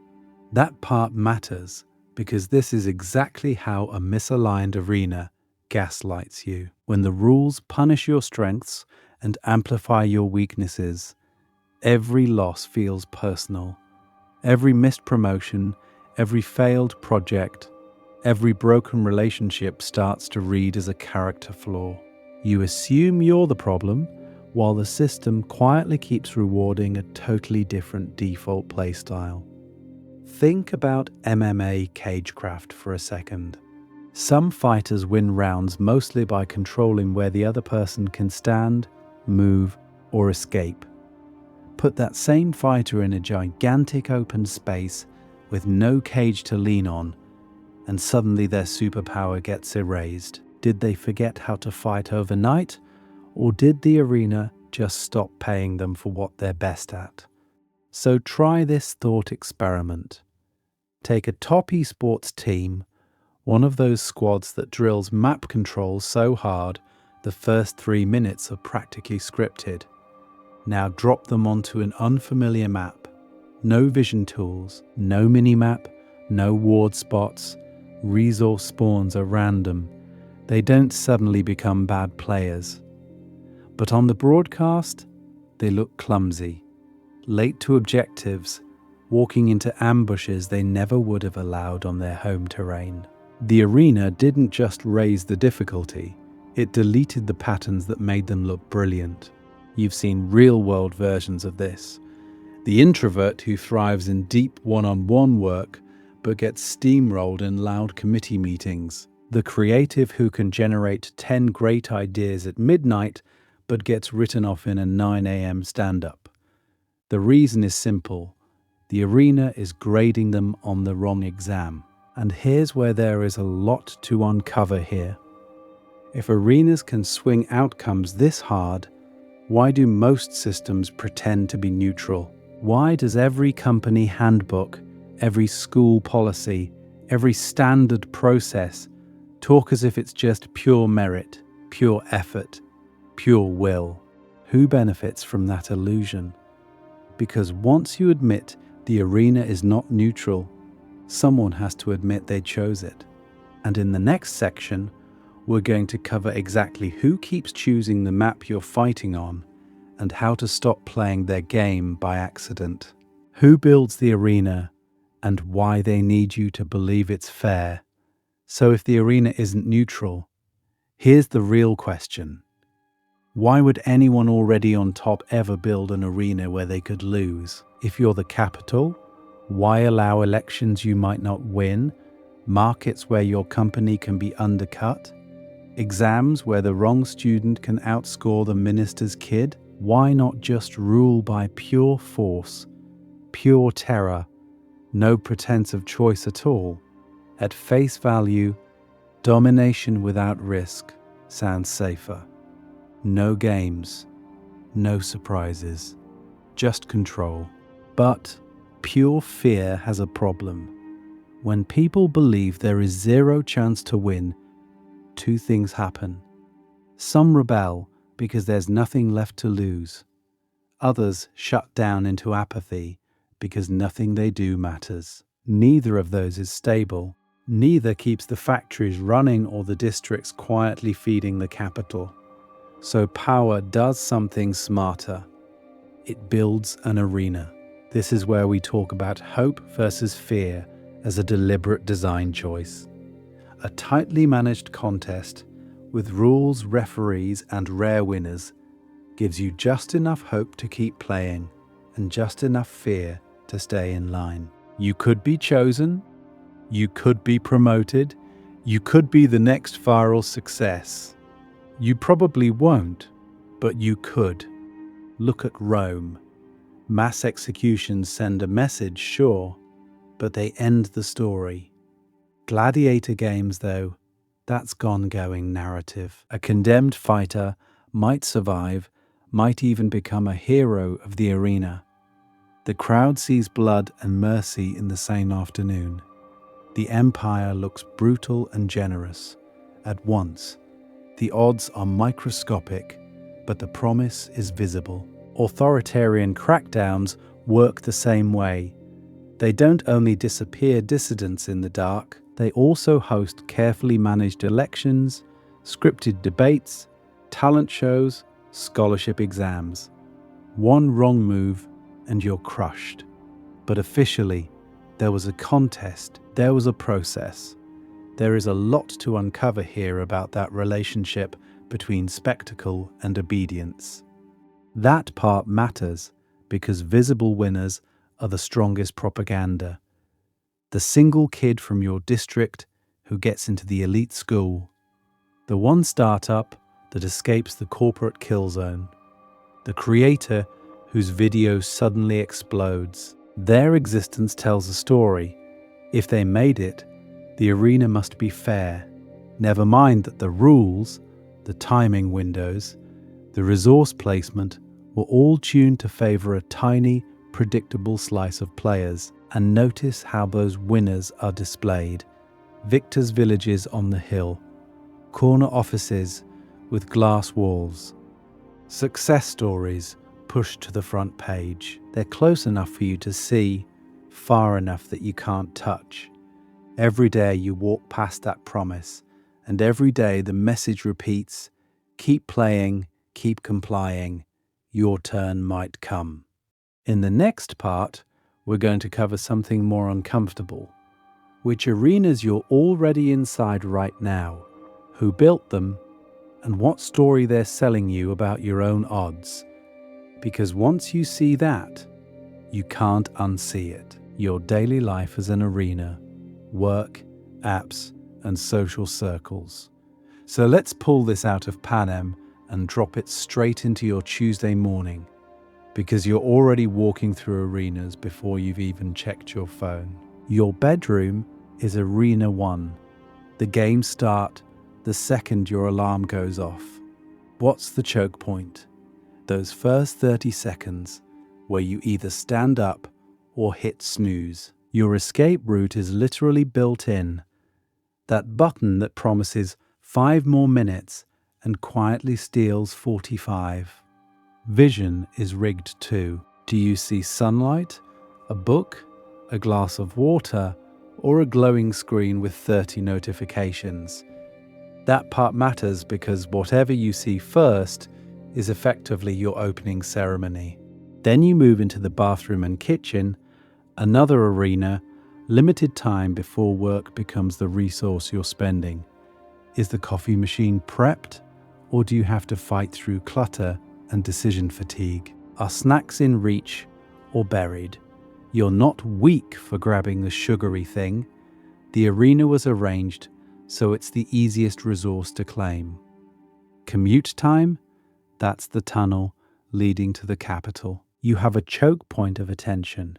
That part matters because this is exactly how a misaligned arena gaslights you. When the rules punish your strengths and amplify your weaknesses, every loss feels personal. Every missed promotion, every failed project, every broken relationship starts to read as a character flaw. You assume you're the problem, while the system quietly keeps rewarding a totally different default playstyle. Think about MMA cagecraft for a second. Some fighters win rounds mostly by controlling where the other person can stand, move, or escape. Put that same fighter in a gigantic open space with no cage to lean on, and suddenly their superpower gets erased. Did they forget how to fight overnight, or did the arena just stop paying them for what they're best at? So try this thought experiment. Take a top esports team, one of those squads that drills map control so hard the first 3 minutes are practically scripted. Now drop them onto an unfamiliar map. No vision tools, no minimap, no ward spots. Resource spawns are random. They don't suddenly become bad players. But on the broadcast, they look clumsy, late to objectives, walking into ambushes they never would have allowed on their home terrain. The arena didn't just raise the difficulty, it deleted the patterns that made them look brilliant. You've seen real-world versions of this. The introvert who thrives in deep one-on-one work but gets steamrolled in loud committee meetings. The creative who can generate 10 great ideas at midnight but gets written off in a 9 a.m. stand-up. The reason is simple. The arena is grading them on the wrong exam. And here's where there is a lot to uncover here. If arenas can swing outcomes this hard, why do most systems pretend to be neutral? Why does every company handbook, every school policy, every standard process talk as if it's just pure merit, pure effort, pure will? Who benefits from that illusion? Because once you admit the arena is not neutral, someone has to admit they chose it. And in the next section, we're going to cover exactly who keeps choosing the map you're fighting on and how to stop playing their game by accident. Who builds the arena and why they need you to believe it's fair. So if the arena isn't neutral, here's the real question. Why would anyone already on top ever build an arena where they could lose? If you're the capital, why allow elections you might not win, markets where your company can be undercut, exams where the wrong student can outscore the minister's kid? Why not just rule by pure force, pure terror, No pretense of choice at all. At face value, domination without risk sounds safer. No games, no surprises, just control. But pure fear has a problem. When people believe there is zero chance to win, two things happen. Some rebel because there's nothing left to lose. Others shut down into apathy because nothing they do matters. Neither of those is stable. Neither keeps the factories running or the districts quietly feeding the capital. So power does something smarter. It builds an arena. This is where we talk about hope versus fear as a deliberate design choice. A tightly managed contest with rules, referees, and rare winners gives you just enough hope to keep playing and just enough fear to stay in line. You could be chosen, you could be promoted, you could be the next viral success. You probably won't, but you could. Look at Rome. Mass executions send a message, sure, but they end the story. Gladiator games, though, that's gone-going narrative. A condemned fighter might survive, might even become a hero of the arena. The crowd sees blood and mercy in the same afternoon. The empire looks brutal and generous. At once, the odds are microscopic, but the promise is visible. Authoritarian crackdowns work the same way. They don't only disappear dissidents in the dark, they also host carefully managed elections, scripted debates, talent shows, scholarship exams. One wrong move and you're crushed. But officially, there was a contest, there was a process. There is a lot to uncover here about that relationship between spectacle and obedience. That part matters because visible winners are the strongest propaganda. The single kid from your district who gets into the elite school. The one startup that escapes the corporate kill zone. The creator whose video suddenly explodes. Their existence tells a story. If they made it, the arena must be fair. Never mind that the rules, the timing windows, the resource placement were all tuned to favor a tiny, predictable slice of players. And notice how those winners are displayed. Victors' villages on the hill, corner offices with glass walls. Success stories pushed to the front page. They're close enough for you to see, far enough that you can't touch. Every day you walk past that promise, and every day the message repeats, keep playing, keep complying, your turn might come. In the next part, we're going to cover something more uncomfortable. Which arenas you're already inside right now, who built them, and what story they're selling you about your own odds. Because once you see that, you can't unsee it. Your daily life as an arena, work, apps, and social circles. So let's pull this out of Panem and drop it straight into your Tuesday morning, because you're already walking through arenas before you've even checked your phone. Your bedroom is Arena 1. The games start the second your alarm goes off. What's the choke point? Those first 30 seconds where you either stand up or hit snooze. Your escape route is literally built in. That button that promises 5 more minutes and quietly steals 45. Vision is rigged too. Do you see sunlight, a book, a glass of water, or a glowing screen with 30 notifications? That part matters because whatever you see first is effectively your opening ceremony. Then you move into the bathroom and kitchen, another arena, limited time before work becomes the resource you're spending. Is the coffee machine prepped, or do you have to fight through clutter and decision fatigue? Are snacks in reach or buried? You're not weak for grabbing the sugary thing. The arena was arranged so it's the easiest resource to claim. Commute time? That's the tunnel leading to the capital. You have a choke point of attention.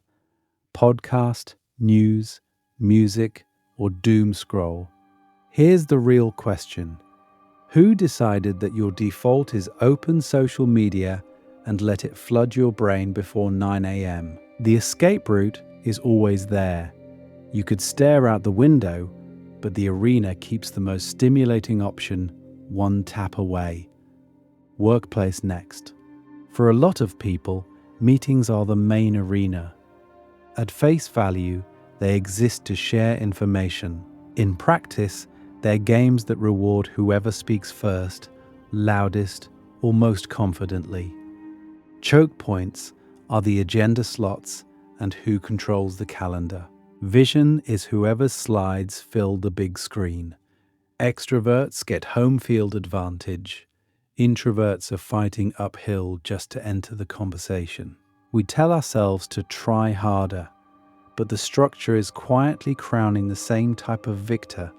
Podcast, news, music, or doom scroll. Here's the real question. Who decided that your default is open social media and let it flood your brain before 9 a.m.? The escape route is always there. You could stare out the window, but the arena keeps the most stimulating option one tap away. Workplace next. For a lot of people, meetings are the main arena. At face value, they exist to share information. In practice, they're games that reward whoever speaks first, loudest, or most confidently. Choke points are the agenda slots and who controls the calendar. Vision is whoever's slides fill the big screen. Extroverts get home field advantage. Introverts are fighting uphill just to enter the conversation. We tell ourselves to try harder, but the structure is quietly crowning the same type of victor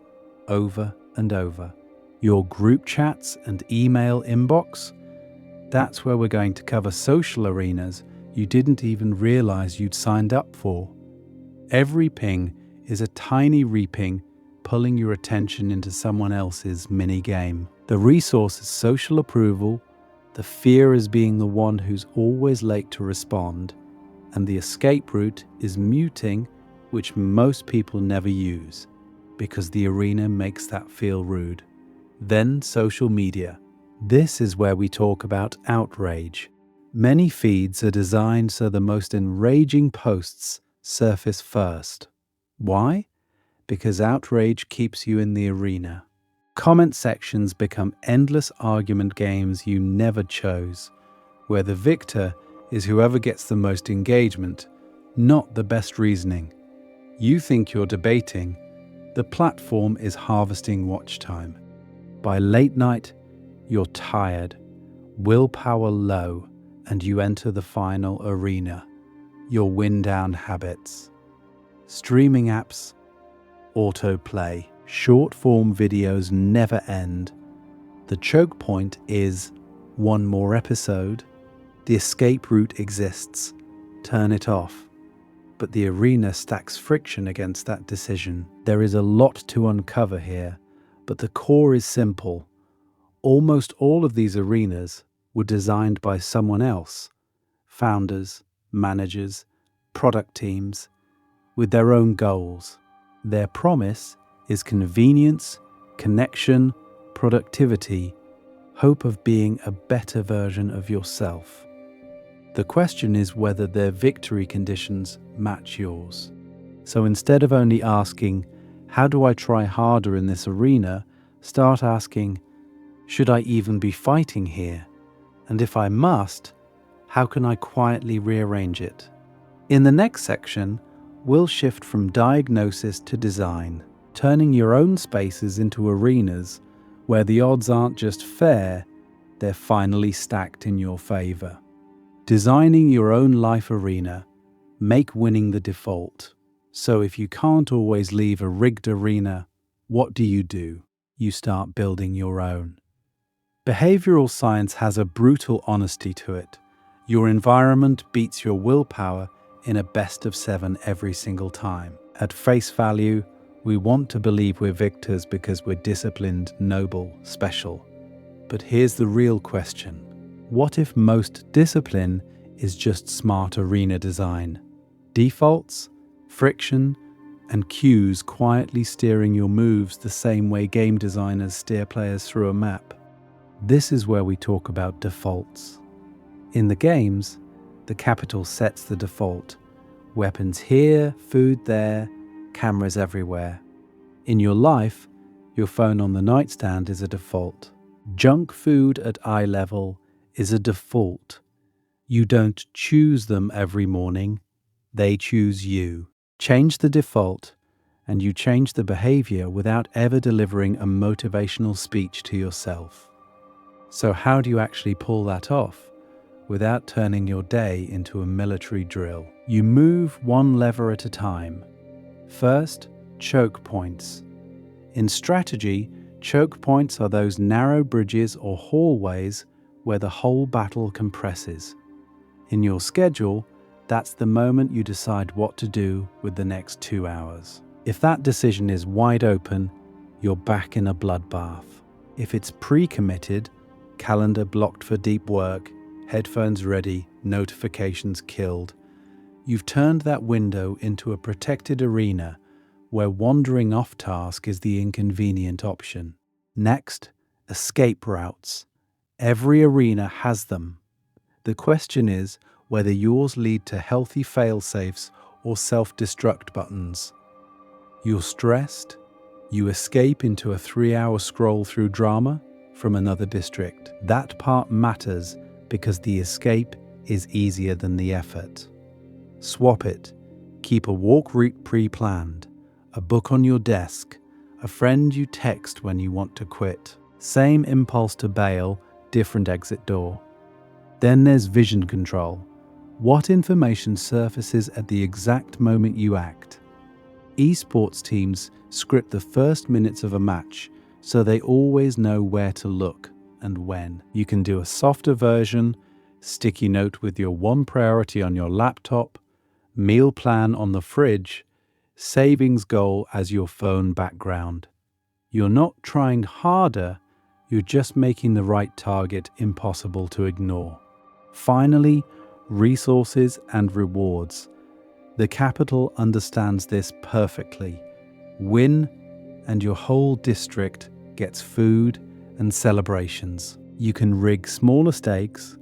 over and over. Your group chats and email inbox, that's where we're going to cover social arenas you didn't even realize you'd signed up for. Every ping is a tiny reping pulling your attention into someone else's mini-game. The resource is social approval, the fear is being the one who's always late to respond, and the escape route is muting, which most people never use, because the arena makes that feel rude. Then social media. This is where we talk about outrage. Many feeds are designed so the most enraging posts surface first. Why? Because outrage keeps you in the arena. Comment sections become endless argument games you never chose, where the victor is whoever gets the most engagement, not the best reasoning. You think you're debating, the platform is harvesting watch time. By late night, you're tired, willpower low, and you enter the final arena, your win-down habits. Streaming apps, autoplay, short-form videos never end. The choke point is one more episode. The escape route exists. Turn it off. But the arena stacks friction against that decision. There is a lot to uncover here, but the core is simple. Almost all of these arenas were designed by someone else, founders, managers, product teams, with their own goals. Their promise is convenience, connection, productivity, hope of being a better version of yourself. The question is whether their victory conditions match yours. So instead of only asking, how do I try harder in this arena, start asking, should I even be fighting here? And if I must, how can I quietly rearrange it? In the next section, we'll shift from diagnosis to design, turning your own spaces into arenas where the odds aren't just fair, they're finally stacked in your favor. Designing your own life arena, make winning the default. So if you can't always leave a rigged arena, what do? You start building your own. Behavioral science has a brutal honesty to it. Your environment beats your willpower in a best of 7 every single time. At face value, we want to believe we're victors because we're disciplined, noble, special. But here's the real question. What if most discipline is just smart arena design? Defaults, friction, and cues quietly steering your moves the same way game designers steer players through a map. This is where we talk about defaults. In the games, the capital sets the default. Weapons here, food there, cameras everywhere. In your life, your phone on the nightstand is a default. Junk food at eye level is a default. You don't choose them every morning, they choose you. Change the default, and you change the behavior without ever delivering a motivational speech to yourself. So how do you actually pull that off without turning your day into a military drill? You move one lever at a time. First, choke points. In strategy, choke points are those narrow bridges or hallways where the whole battle compresses. In your schedule, That's the moment you decide what to do with the next 2 hours. If that decision is wide open, you're back in a bloodbath. If it's pre-committed, calendar blocked for deep work, headphones ready, notifications killed, you've turned that window into a protected arena where wandering off task is the inconvenient option. Next, escape routes. Every arena has them. The question is whether yours lead to healthy fail-safes or self-destruct buttons. You're stressed, you escape into a 3-hour scroll through drama from another district. That part matters because the escape is easier than the effort. Swap it. Keep a walk route pre-planned, a book on your desk, a friend you text when you want to quit. Same impulse to bail, different exit door. Then there's vision control. What information surfaces at the exact moment you act? Esports teams script the first minutes of a match so they always know where to look and when. You can do a softer version, sticky note with your one priority on your laptop, meal plan on the fridge, savings goal as your phone background. You're not trying harder, you're just making the right target impossible to ignore. Finally, resources and rewards. The capital understands this perfectly. Win, and your whole district gets food and celebrations. You can rig smaller stakes,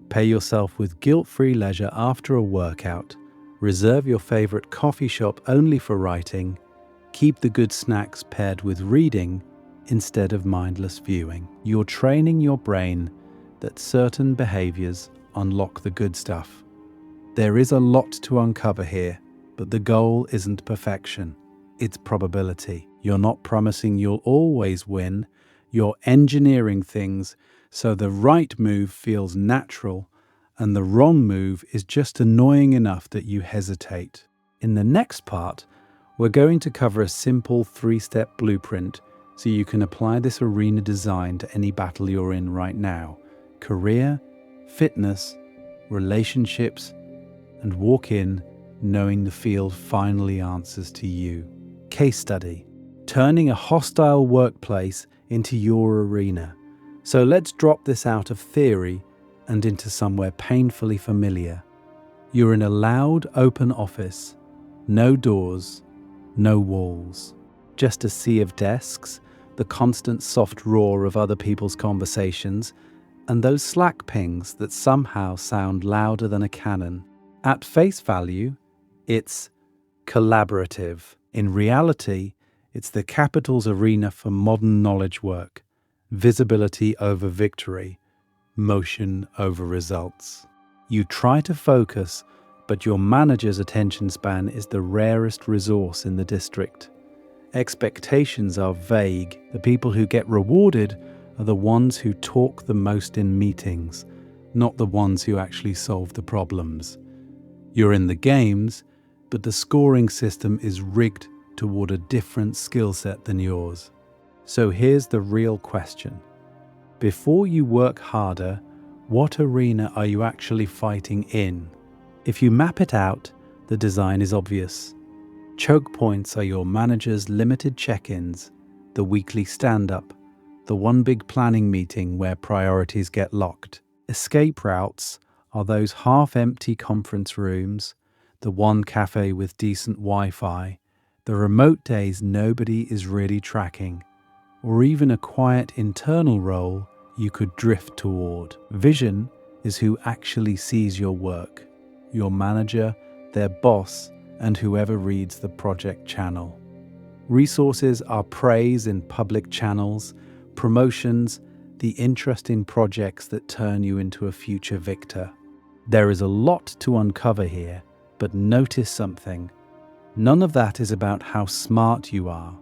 pay yourself with guilt-free leisure after a workout, reserve your favorite coffee shop only for writing, keep the good snacks paired with reading instead of mindless viewing. You're training your brain that certain behaviors unlock the good stuff. There is a lot to uncover here, but the goal isn't perfection, it's probability. You're not promising you'll always win, you're engineering things so the right move feels natural and the wrong move is just annoying enough that you hesitate. In the next part, we're going to cover a simple 3-step blueprint so you can apply this arena design to any battle you're in right now: career, fitness, relationships, and walk in knowing the field finally answers to you. Case study: turning a hostile workplace into your arena. So let's drop this out of theory and into somewhere painfully familiar. You're in a loud, open office. No doors, no walls. Just a sea of desks, the constant soft roar of other people's conversations, and those Slack pings that somehow sound louder than a cannon. At face value, it's collaborative. In reality, it's the capital's arena for modern knowledge work. Visibility over victory, motion over results. You try to focus, but your manager's attention span is the rarest resource in the district. Expectations are vague. The people who get rewarded are the ones who talk the most in meetings, not the ones who actually solve the problems. You're in the games, but the scoring system is rigged toward a different skill set than yours. So here's the real question. Before you work harder, what arena are you actually fighting in? If you map it out, the design is obvious. Choke points are your manager's limited check-ins, the weekly stand-up, the one big planning meeting where priorities get locked. Escape routes are those half-empty conference rooms, the one cafe with decent Wi-Fi, the remote days nobody is really tracking, or even a quiet internal role you could drift toward. Vision is who actually sees your work, your manager, their boss, and whoever reads the project channel. Resources are praise in public channels, promotions, the interesting projects that turn you into a future victor. There is a lot to uncover here, but notice something. None of that is about how smart you are.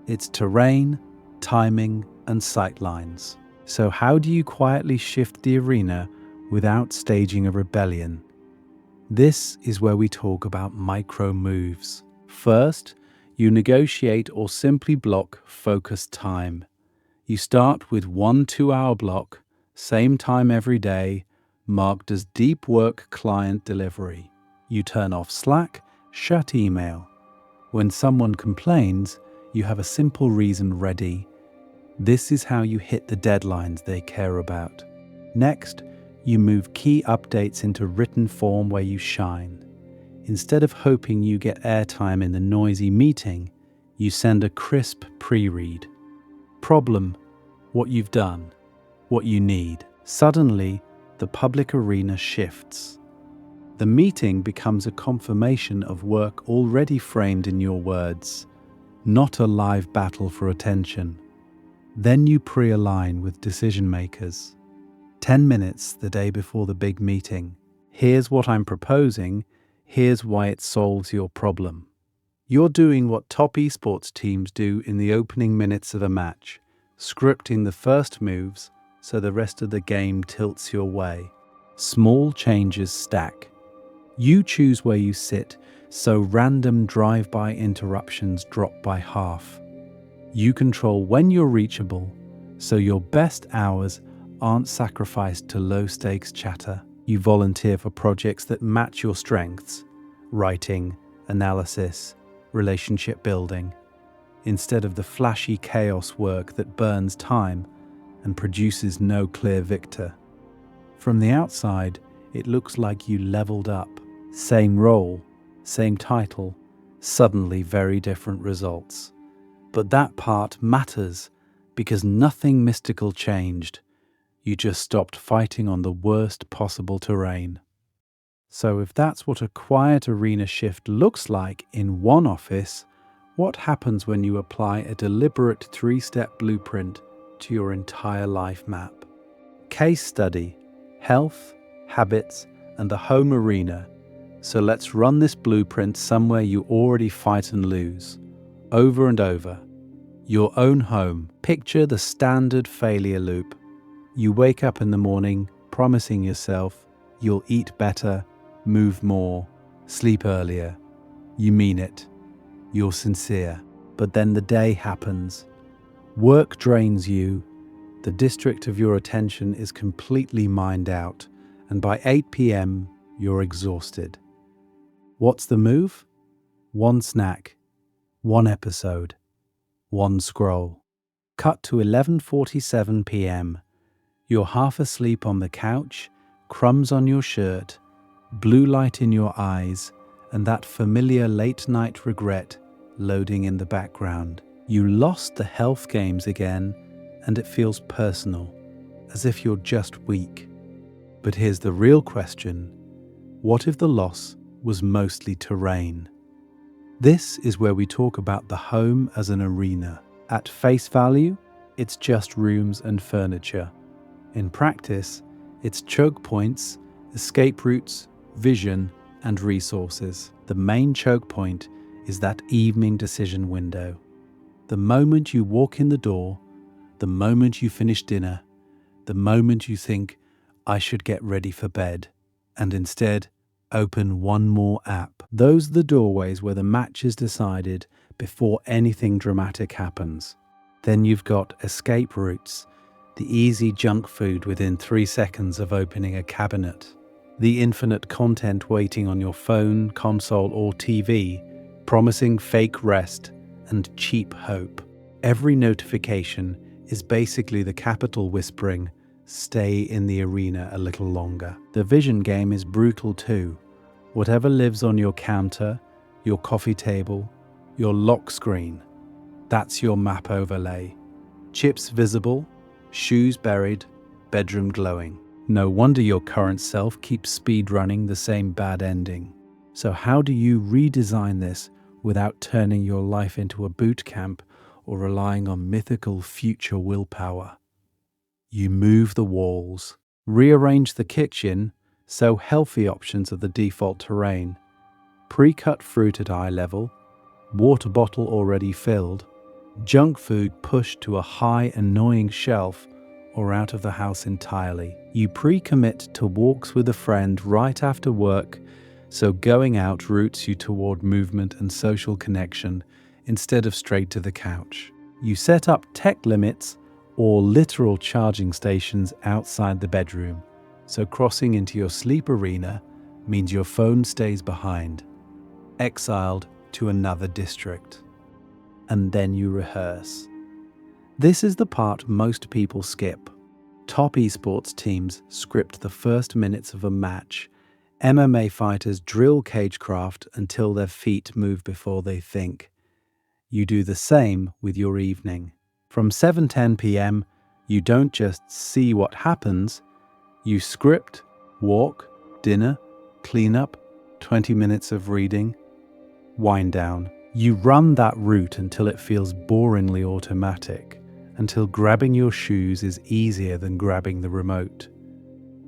It's terrain, timing, and sightlines. So how do you quietly shift the arena without staging a rebellion? This is where we talk about micro moves. First, you negotiate or simply block focused time. You start with 1 2-hour block, same time every day, marked as deep work client delivery. You turn off Slack, shut email. When someone complains, you have a simple reason ready. This is how you hit the deadlines they care about. Next, you move key updates into written form where you shine. Instead of hoping you get airtime in the noisy meeting, you send a crisp pre-read. Problem, what you've done, what you need. Suddenly, the public arena shifts. The meeting becomes a confirmation of work already framed in your words, not a live battle for attention. Then you pre-align with decision makers. 10 minutes the day before the big meeting. Here's what I'm proposing. Here's why it solves your problem. You're doing what top esports teams do in the opening minutes of a match, scripting the first moves so the rest of the game tilts your way. Small changes stack. You choose where you sit, so random drive-by interruptions drop by half. You control when you're reachable, so your best hours aren't sacrificed to low-stakes chatter. You volunteer for projects that match your strengths: writing, analysis, relationship building, instead of the flashy chaos work that burns time and produces no clear victor. From the outside, it looks like you leveled up. Same role, same title, suddenly very different results. But that part matters because nothing mystical changed. You just stopped fighting on the worst possible terrain. So if that's what a quiet arena shift looks like in one office, what happens when you apply a deliberate 3-step blueprint to your entire life map? Case study: health, habits, and the home arena. So let's run this blueprint somewhere you already fight and lose, over and over. Your own home. Picture the standard failure loop. You wake up in the morning promising yourself you'll eat better, move more, sleep earlier. You mean it. You're sincere. But then the day happens. Work drains you. The district of your attention is completely mined out, and by 8 p.m., you're exhausted. What's the move? One snack, one episode, one scroll. Cut to 11:47 p.m. You're half asleep on the couch, crumbs on your shirt, blue light in your eyes, and that familiar late-night regret loading in the background. You lost the health games again, and it feels personal, as if you're just weak. But here's the real question: what if the loss was mostly terrain? This is where we talk about the home as an arena. At face value, it's just rooms and furniture. In practice, it's choke points, escape routes, vision, and resources. The main choke point is that evening decision window. The moment you walk in the door, the moment you finish dinner, the moment you think, I should get ready for bed, and instead open one more app. Those are the doorways where the match is decided before anything dramatic happens. Then you've got escape routes, the easy junk food within 3 seconds of opening a cabinet, the infinite content waiting on your phone, console, or TV, promising fake rest and cheap hope. Every notification is basically the capital whispering, stay in the arena a little longer. The vision game is brutal too. Whatever lives on your counter, your coffee table, your lock screen, that's your map overlay. Chips visible, shoes buried, bedroom glowing. No wonder your current self keeps speedrunning the same bad ending. So how do you redesign this without turning your life into a boot camp or relying on mythical future willpower? You move the walls, rearrange the kitchen so healthy options are the default terrain, pre-cut fruit at eye level, water bottle already filled, junk food pushed to a high annoying shelf or out of the house entirely. You pre-commit to walks with a friend right after work, so going out routes you toward movement and social connection instead of straight to the couch. You set up tech limits or literal charging stations outside the bedroom, so crossing into your sleep arena means your phone stays behind, exiled to another district. And then you rehearse. This is the part most people skip. Top esports teams script the first minutes of a match. MMA fighters drill cagecraft until their feet move before they think. You do the same with your evening. From 7:10 p.m., you don't just see what happens, you script, walk, dinner, cleanup, 20 minutes of reading, wind down. You run that route until it feels boringly automatic, until grabbing your shoes is easier than grabbing the remote.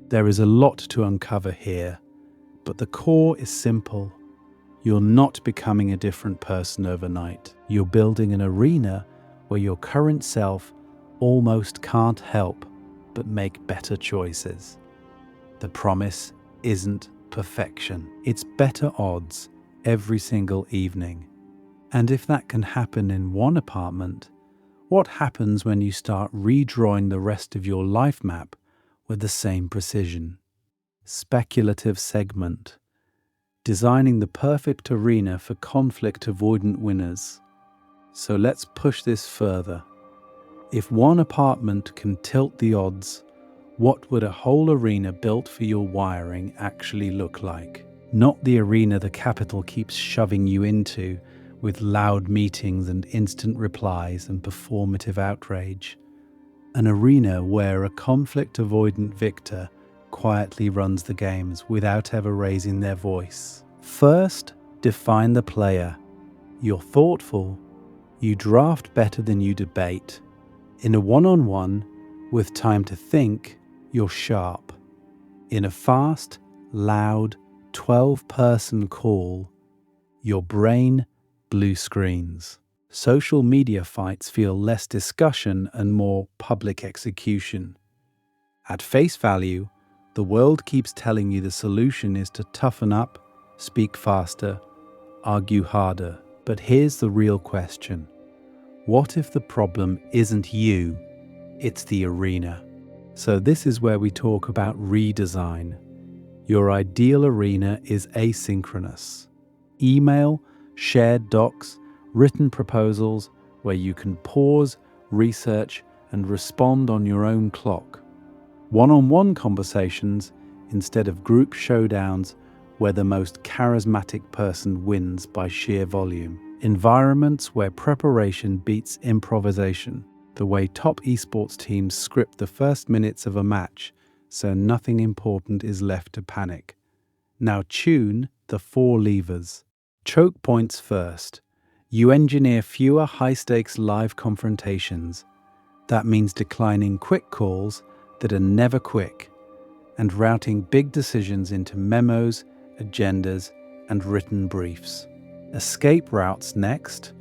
There is a lot to uncover here, but the core is simple. You're not becoming a different person overnight. You're building an arena where your current self almost can't help but make better choices. The promise isn't perfection. It's better odds every single evening. And if that can happen in one apartment, what happens when you start redrawing the rest of your life map with the same precision? Speculative segment. Designing the perfect arena for conflict-avoidant winners. So let's push this further. If one apartment can tilt the odds, what would a whole arena built for your wiring actually look like? Not the arena the capital keeps shoving you into with loud meetings and instant replies and performative outrage. An arena where a conflict-avoidant victor quietly runs the games without ever raising their voice. First, define the player. You're thoughtful. You draft better than you debate. In a one-on-one, with time to think, you're sharp. In a fast, loud, 12-person call, your brain blue screens. Social media fights feel less discussion and more public execution. At face value, the world keeps telling you the solution is to toughen up, speak faster, argue harder. But here's the real question. What if the problem isn't you, it's the arena? So this is where we talk about redesign. Your ideal arena is asynchronous. Email, shared docs, written proposals where you can pause, research, and respond on your own clock. One-on-one conversations instead of group showdowns where the most charismatic person wins by sheer volume. Environments where preparation beats improvisation. The way top esports teams script the first minutes of a match so nothing important is left to panic. Now tune the 4 levers. Choke points first. You engineer fewer high-stakes live confrontations. That means declining quick calls that are never quick, and routing big decisions into memos, agendas, and written briefs. Escape routes next.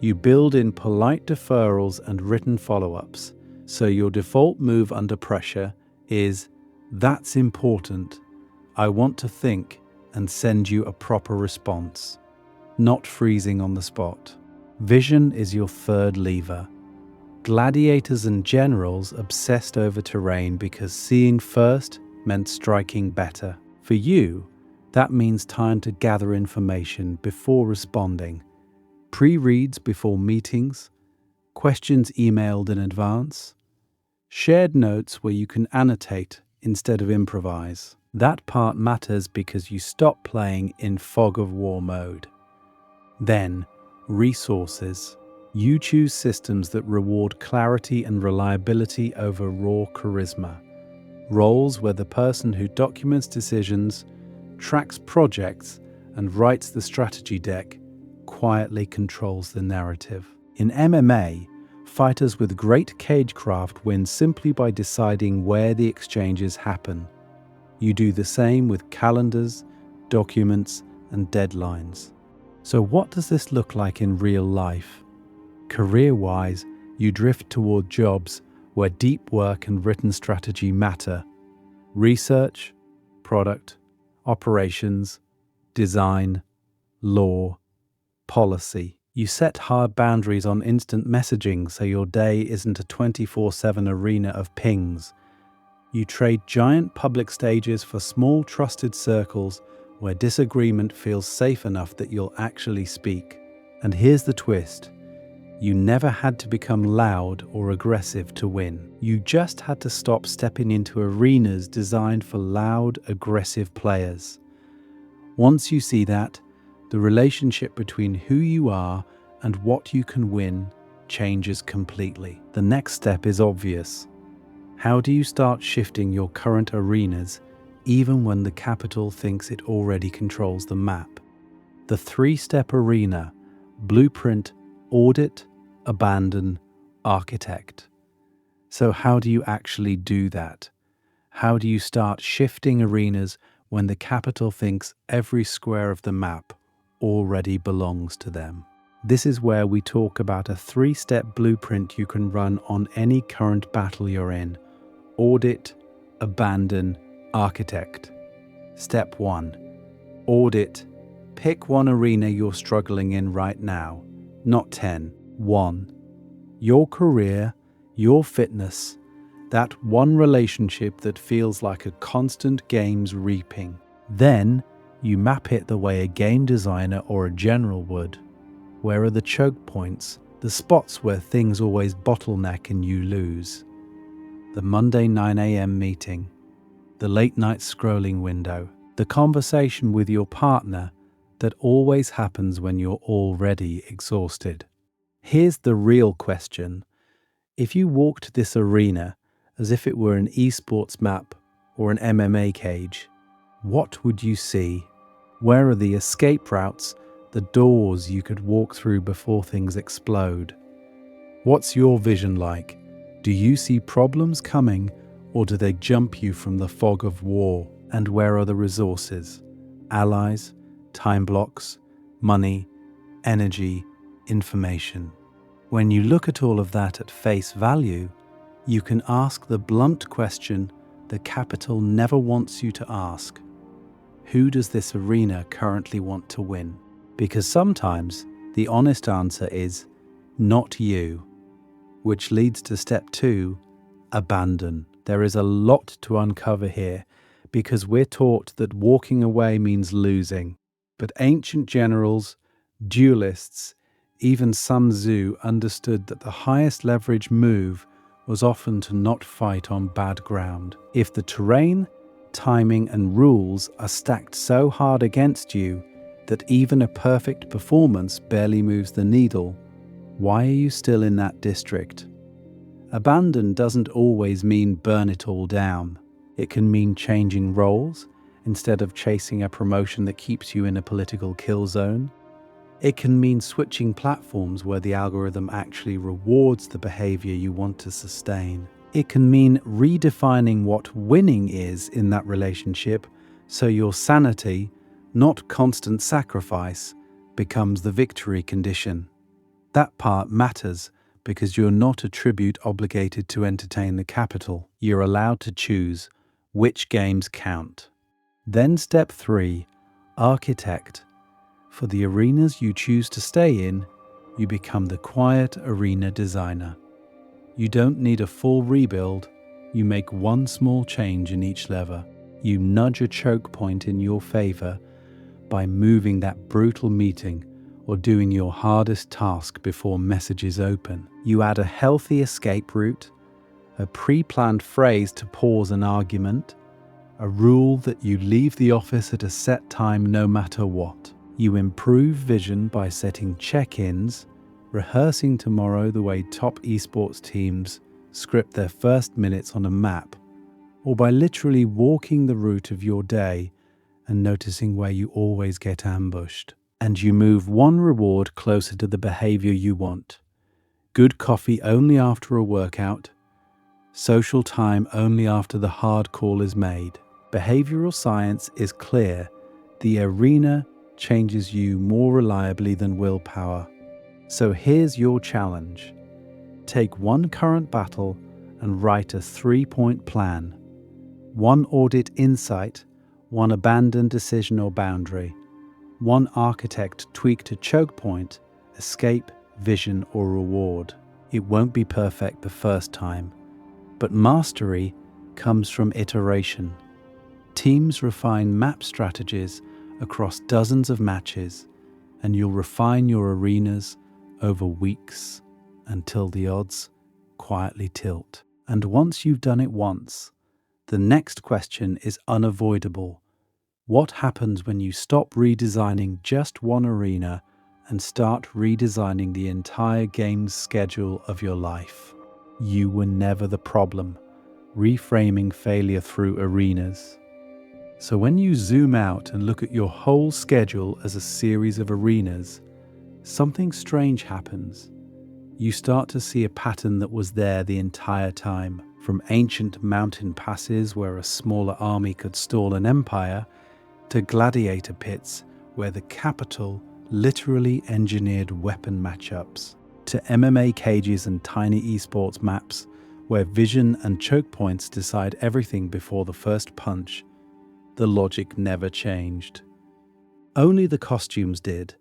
You build in polite deferrals and written follow-ups, so your default move under pressure is, "That's important. I want to think," and send you a proper response, not freezing on the spot. Vision is your third lever. Gladiators and generals obsessed over terrain because seeing first meant striking better. For you, that means time to gather information before responding, pre-reads before meetings, questions emailed in advance, shared notes where you can annotate instead of improvise. That part matters because you stop playing in fog of war mode. Then, resources. You choose systems that reward clarity and reliability over raw charisma. Roles where the person who documents decisions, tracks projects, and writes the strategy deck quietly controls the narrative. In MMA, fighters with great cagecraft win simply by deciding where the exchanges happen. You do the same with calendars, documents, and deadlines. So what does this look like in real life? Career-wise, you drift toward jobs where deep work and written strategy matter. Research, product, operations, design, law, policy. You set hard boundaries on instant messaging so your day isn't a 24/7 arena of pings. You trade giant public stages for small trusted circles where disagreement feels safe enough that you'll actually speak. And here's the twist. You never had to become loud or aggressive to win. You just had to stop stepping into arenas designed for loud, aggressive players. Once you see that, the relationship between who you are and what you can win changes completely. The next step is obvious. How do you start shifting your current arenas even when the capital thinks it already controls the map? The three-step arena: blueprint, audit, abandon, architect. So how do you actually do that? How do you start shifting arenas when the capital thinks every square of the map already belongs to them? This is where we talk about a three-step blueprint you can run on any current battle you're in: audit, abandon, architect. Step 1. Audit. Pick one arena you're struggling in right now, not 10. 1. Your career, your fitness, that one relationship that feels like a constant game's reaping. Then you map it the way a game designer or a general would. Where are the choke points, the spots where things always bottleneck and you lose? The Monday 9 a.m. meeting, the late night scrolling window, the conversation with your partner that always happens when you're already exhausted. Here's the real question. If you walked this arena as if it were an esports map or an MMA cage, what would you see? Where are the escape routes, the doors you could walk through before things explode? What's your vision like? Do you see problems coming, or do they jump you from the fog of war? And where are the resources? Allies, time blocks, money, energy, information. When you look at all of that at face value, you can ask the blunt question the capital never wants you to ask. Who does this arena currently want to win? Because sometimes the honest answer is not you, which leads to step 2, abandon. There is a lot to uncover here because we're taught that walking away means losing. But ancient generals, duelists, even Sun Tzu understood that the highest leverage move was often to not fight on bad ground. If the terrain, timing, and rules are stacked so hard against you that even a perfect performance barely moves the needle, why are you still in that district? Abandon doesn't always mean burn it all down. It can mean changing roles instead of chasing a promotion that keeps you in a political kill zone. It can mean switching platforms where the algorithm actually rewards the behavior you want to sustain. It can mean redefining what winning is in that relationship so your sanity, not constant sacrifice, becomes the victory condition. That part matters because you're not a tribute obligated to entertain the capital. You're allowed to choose which games count. Then step 3, architect. For the arenas you choose to stay in, you become the quiet arena designer. You don't need a full rebuild, you make one small change in each lever. You nudge a choke point in your favor by moving that brutal meeting or doing your hardest task before messages open. You add a healthy escape route, a pre-planned phrase to pause an argument, a rule that you leave the office at a set time no matter what. You improve vision by setting check-ins, rehearsing tomorrow the way top esports teams script their first minutes on a map, or by literally walking the route of your day and noticing where you always get ambushed. And you move one reward closer to the behavior you want. Good coffee only after a workout, social time only after the hard call is made. Behavioral science is clear. The arena changes you more reliably than willpower. So here's your challenge. Take one current battle and write a 3-point plan. One audit insight, one abandoned decision or boundary, one architect tweak to choke point, escape, vision, or reward. It won't be perfect the first time, but mastery comes from iteration. Teams refine map strategies across dozens of matches, and you'll refine your arenas over weeks until the odds quietly tilt. And once you've done it once, the next question is unavoidable. What happens when you stop redesigning just one arena and start redesigning the entire game's schedule of your life? You were never the problem, reframing failure through arenas. So when you zoom out and look at your whole schedule as a series of arenas, something strange happens. You start to see a pattern that was there the entire time, from ancient mountain passes where a smaller army could stall an empire, to gladiator pits where the capital literally engineered weapon matchups, to MMA cages and tiny esports maps where vision and choke points decide everything before the first punch. The logic never changed. Only the costumes did.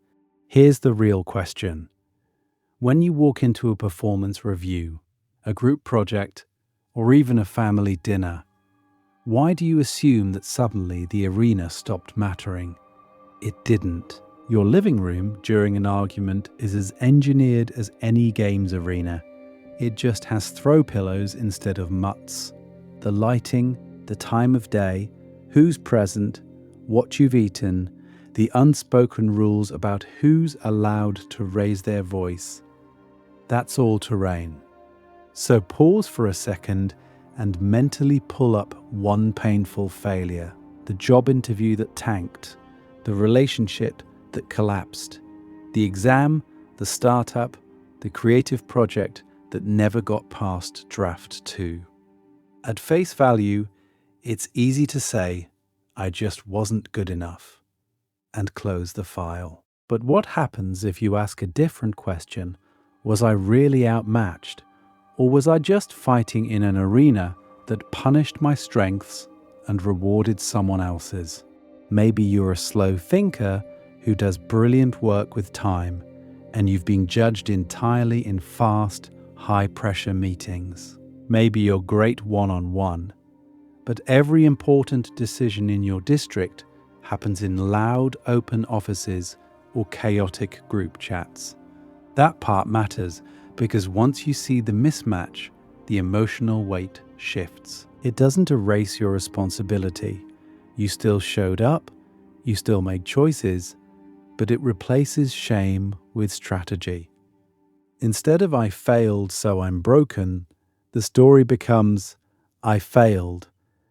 Here's the real question. When you walk into a performance review, a group project, or even a family dinner, why do you assume that suddenly the arena stopped mattering? It didn't. Your living room during an argument is as engineered as any games arena. It just has throw pillows instead of mutts. The lighting, the time of day, who's present, what you've eaten, the unspoken rules about who's allowed to raise their voice. That's all terrain. So pause for a second and mentally pull up one painful failure. The job interview that tanked, the relationship that collapsed, the exam, the startup, the creative project that never got past draft 2. At face value, it's easy to say, I just wasn't good enough, and close the file. But what happens if you ask a different question? Was I really outmatched? Or was I just fighting in an arena that punished my strengths and rewarded someone else's? Maybe you're a slow thinker who does brilliant work with time, and you've been judged entirely in fast, high-pressure meetings. Maybe you're great one-on-one, but every important decision in your district happens in loud, open offices or chaotic group chats. That part matters because once you see the mismatch, the emotional weight shifts. It doesn't erase your responsibility. You still showed up, you still made choices, but it replaces shame with strategy. Instead of I failed, so I'm broken, the story becomes I failed,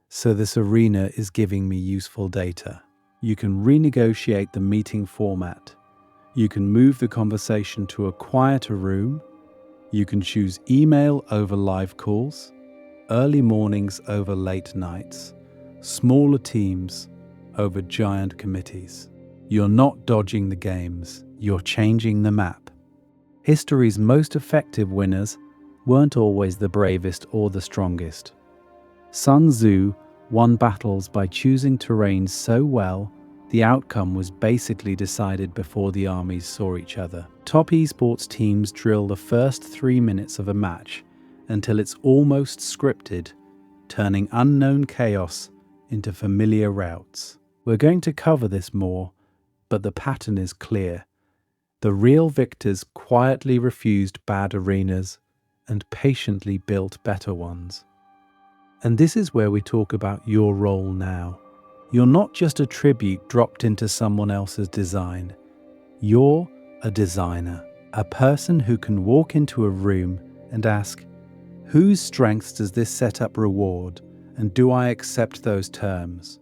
so this arena is giving me useful data. You can renegotiate the meeting format. You can move the conversation to a quieter room. You can choose email over live calls, early mornings over late nights, smaller teams over giant committees. You're not dodging the games, you're changing the map. History's most effective winners weren't always the bravest or the strongest. Sun Tzu won battles by choosing terrain so well, the outcome was basically decided before the armies saw each other. Top esports teams drill the first 3 minutes of a match until it's almost scripted, turning unknown chaos into familiar routes. We're going to cover this more, but the pattern is clear. The real victors quietly refused bad arenas and patiently built better ones. And this is where we talk about your role now. You're not just a tribute dropped into someone else's design. You're a designer, a person who can walk into a room and ask, whose strengths does this setup reward, and do I accept those terms?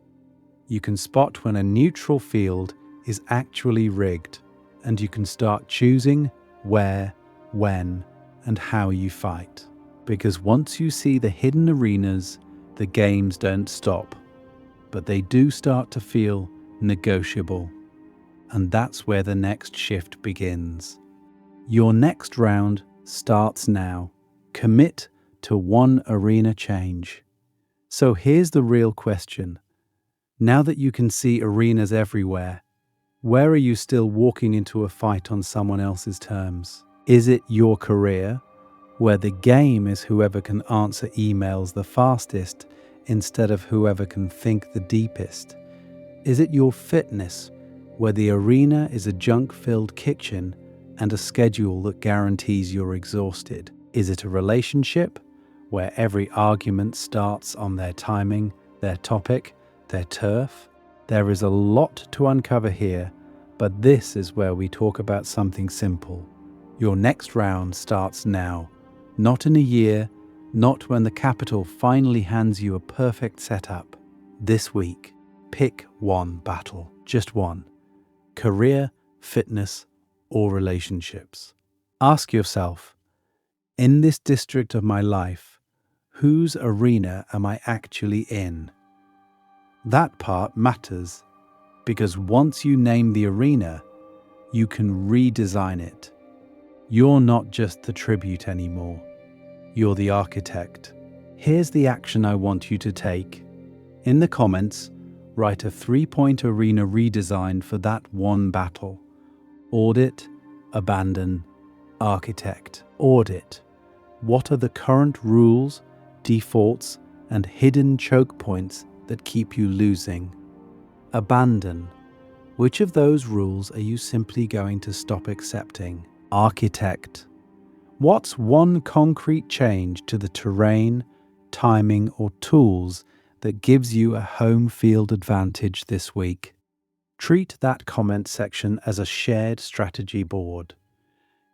You can spot when a neutral field is actually rigged, and you can start choosing where, when, and how you fight. Because once you see the hidden arenas, the games don't stop, but they do start to feel negotiable. And that's where the next shift begins. Your next round starts now. Commit to one arena change. So here's the real question. Now that you can see arenas everywhere, where are you still walking into a fight on someone else's terms? Is it your career, where the game is whoever can answer emails the fastest instead of whoever can think the deepest? Is it your fitness, where the arena is a junk-filled kitchen and a schedule that guarantees you're exhausted? Is it a relationship, where every argument starts on their timing, their topic, their turf? There is a lot to uncover here, but this is where we talk about something simple. Your next round starts now, not in a year, not when the capital finally hands you a perfect setup. This week, pick one battle, just one. Career, fitness, or relationships. Ask yourself, in this district of my life, whose arena am I actually in? That part matters because once you name the arena, you can redesign it. You're not just the tribute anymore. You're the architect. Here's the action I want you to take. In the comments, write a 3-point arena redesign for that one battle. Audit, abandon, architect. Audit. What are the current rules, defaults, and hidden choke points that keep you losing? Abandon. Which of those rules are you simply going to stop accepting? Architect. What's one concrete change to the terrain, timing, or tools that gives you a home field advantage this week? Treat that comment section as a shared strategy board.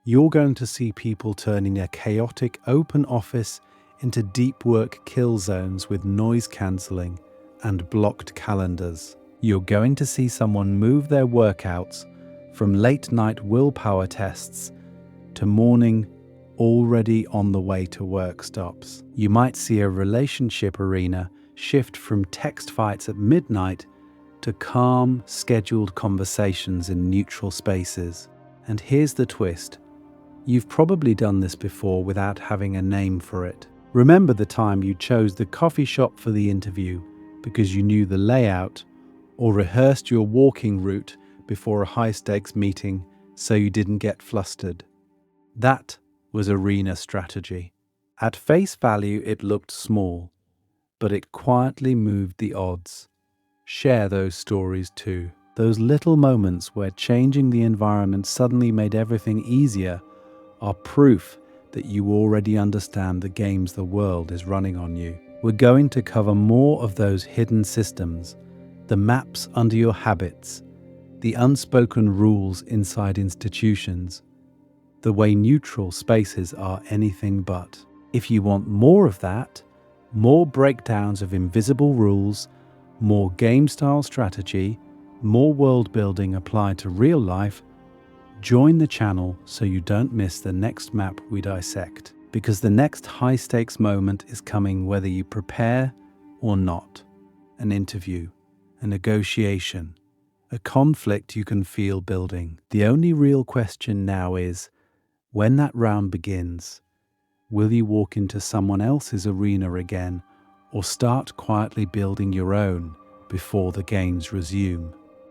You're going to see people turning a chaotic open office into deep work kill zones with noise cancelling and blocked calendars. You're going to see someone move their workouts from late night willpower tests to morning already on the way to work stops. You might see a relationship arena shift from text fights at midnight to calm, scheduled conversations in neutral spaces. And here's the twist. You've probably done this before without having a name for it. Remember the time you chose the coffee shop for the interview because you knew the layout, or rehearsed your walking route before a high-stakes meeting so you didn't get flustered. That was arena strategy. At face value, it looked small, but it quietly moved the odds. Share those stories too. Those little moments where changing the environment suddenly made everything easier are proof that you already understand the games the world is running on you. We're going to cover more of those hidden systems, the maps under your habits, the unspoken rules inside institutions, the way neutral spaces are anything but. If you want more of that, more breakdowns of invisible rules, more game-style strategy, more world building applied to real life, join the channel so you don't miss the next map we dissect. Because the next high-stakes moment is coming whether you prepare or not. An interview, a negotiation, a conflict you can feel building. The only real question now is, when that round begins, will you walk into someone else's arena again or start quietly building your own before the games resume?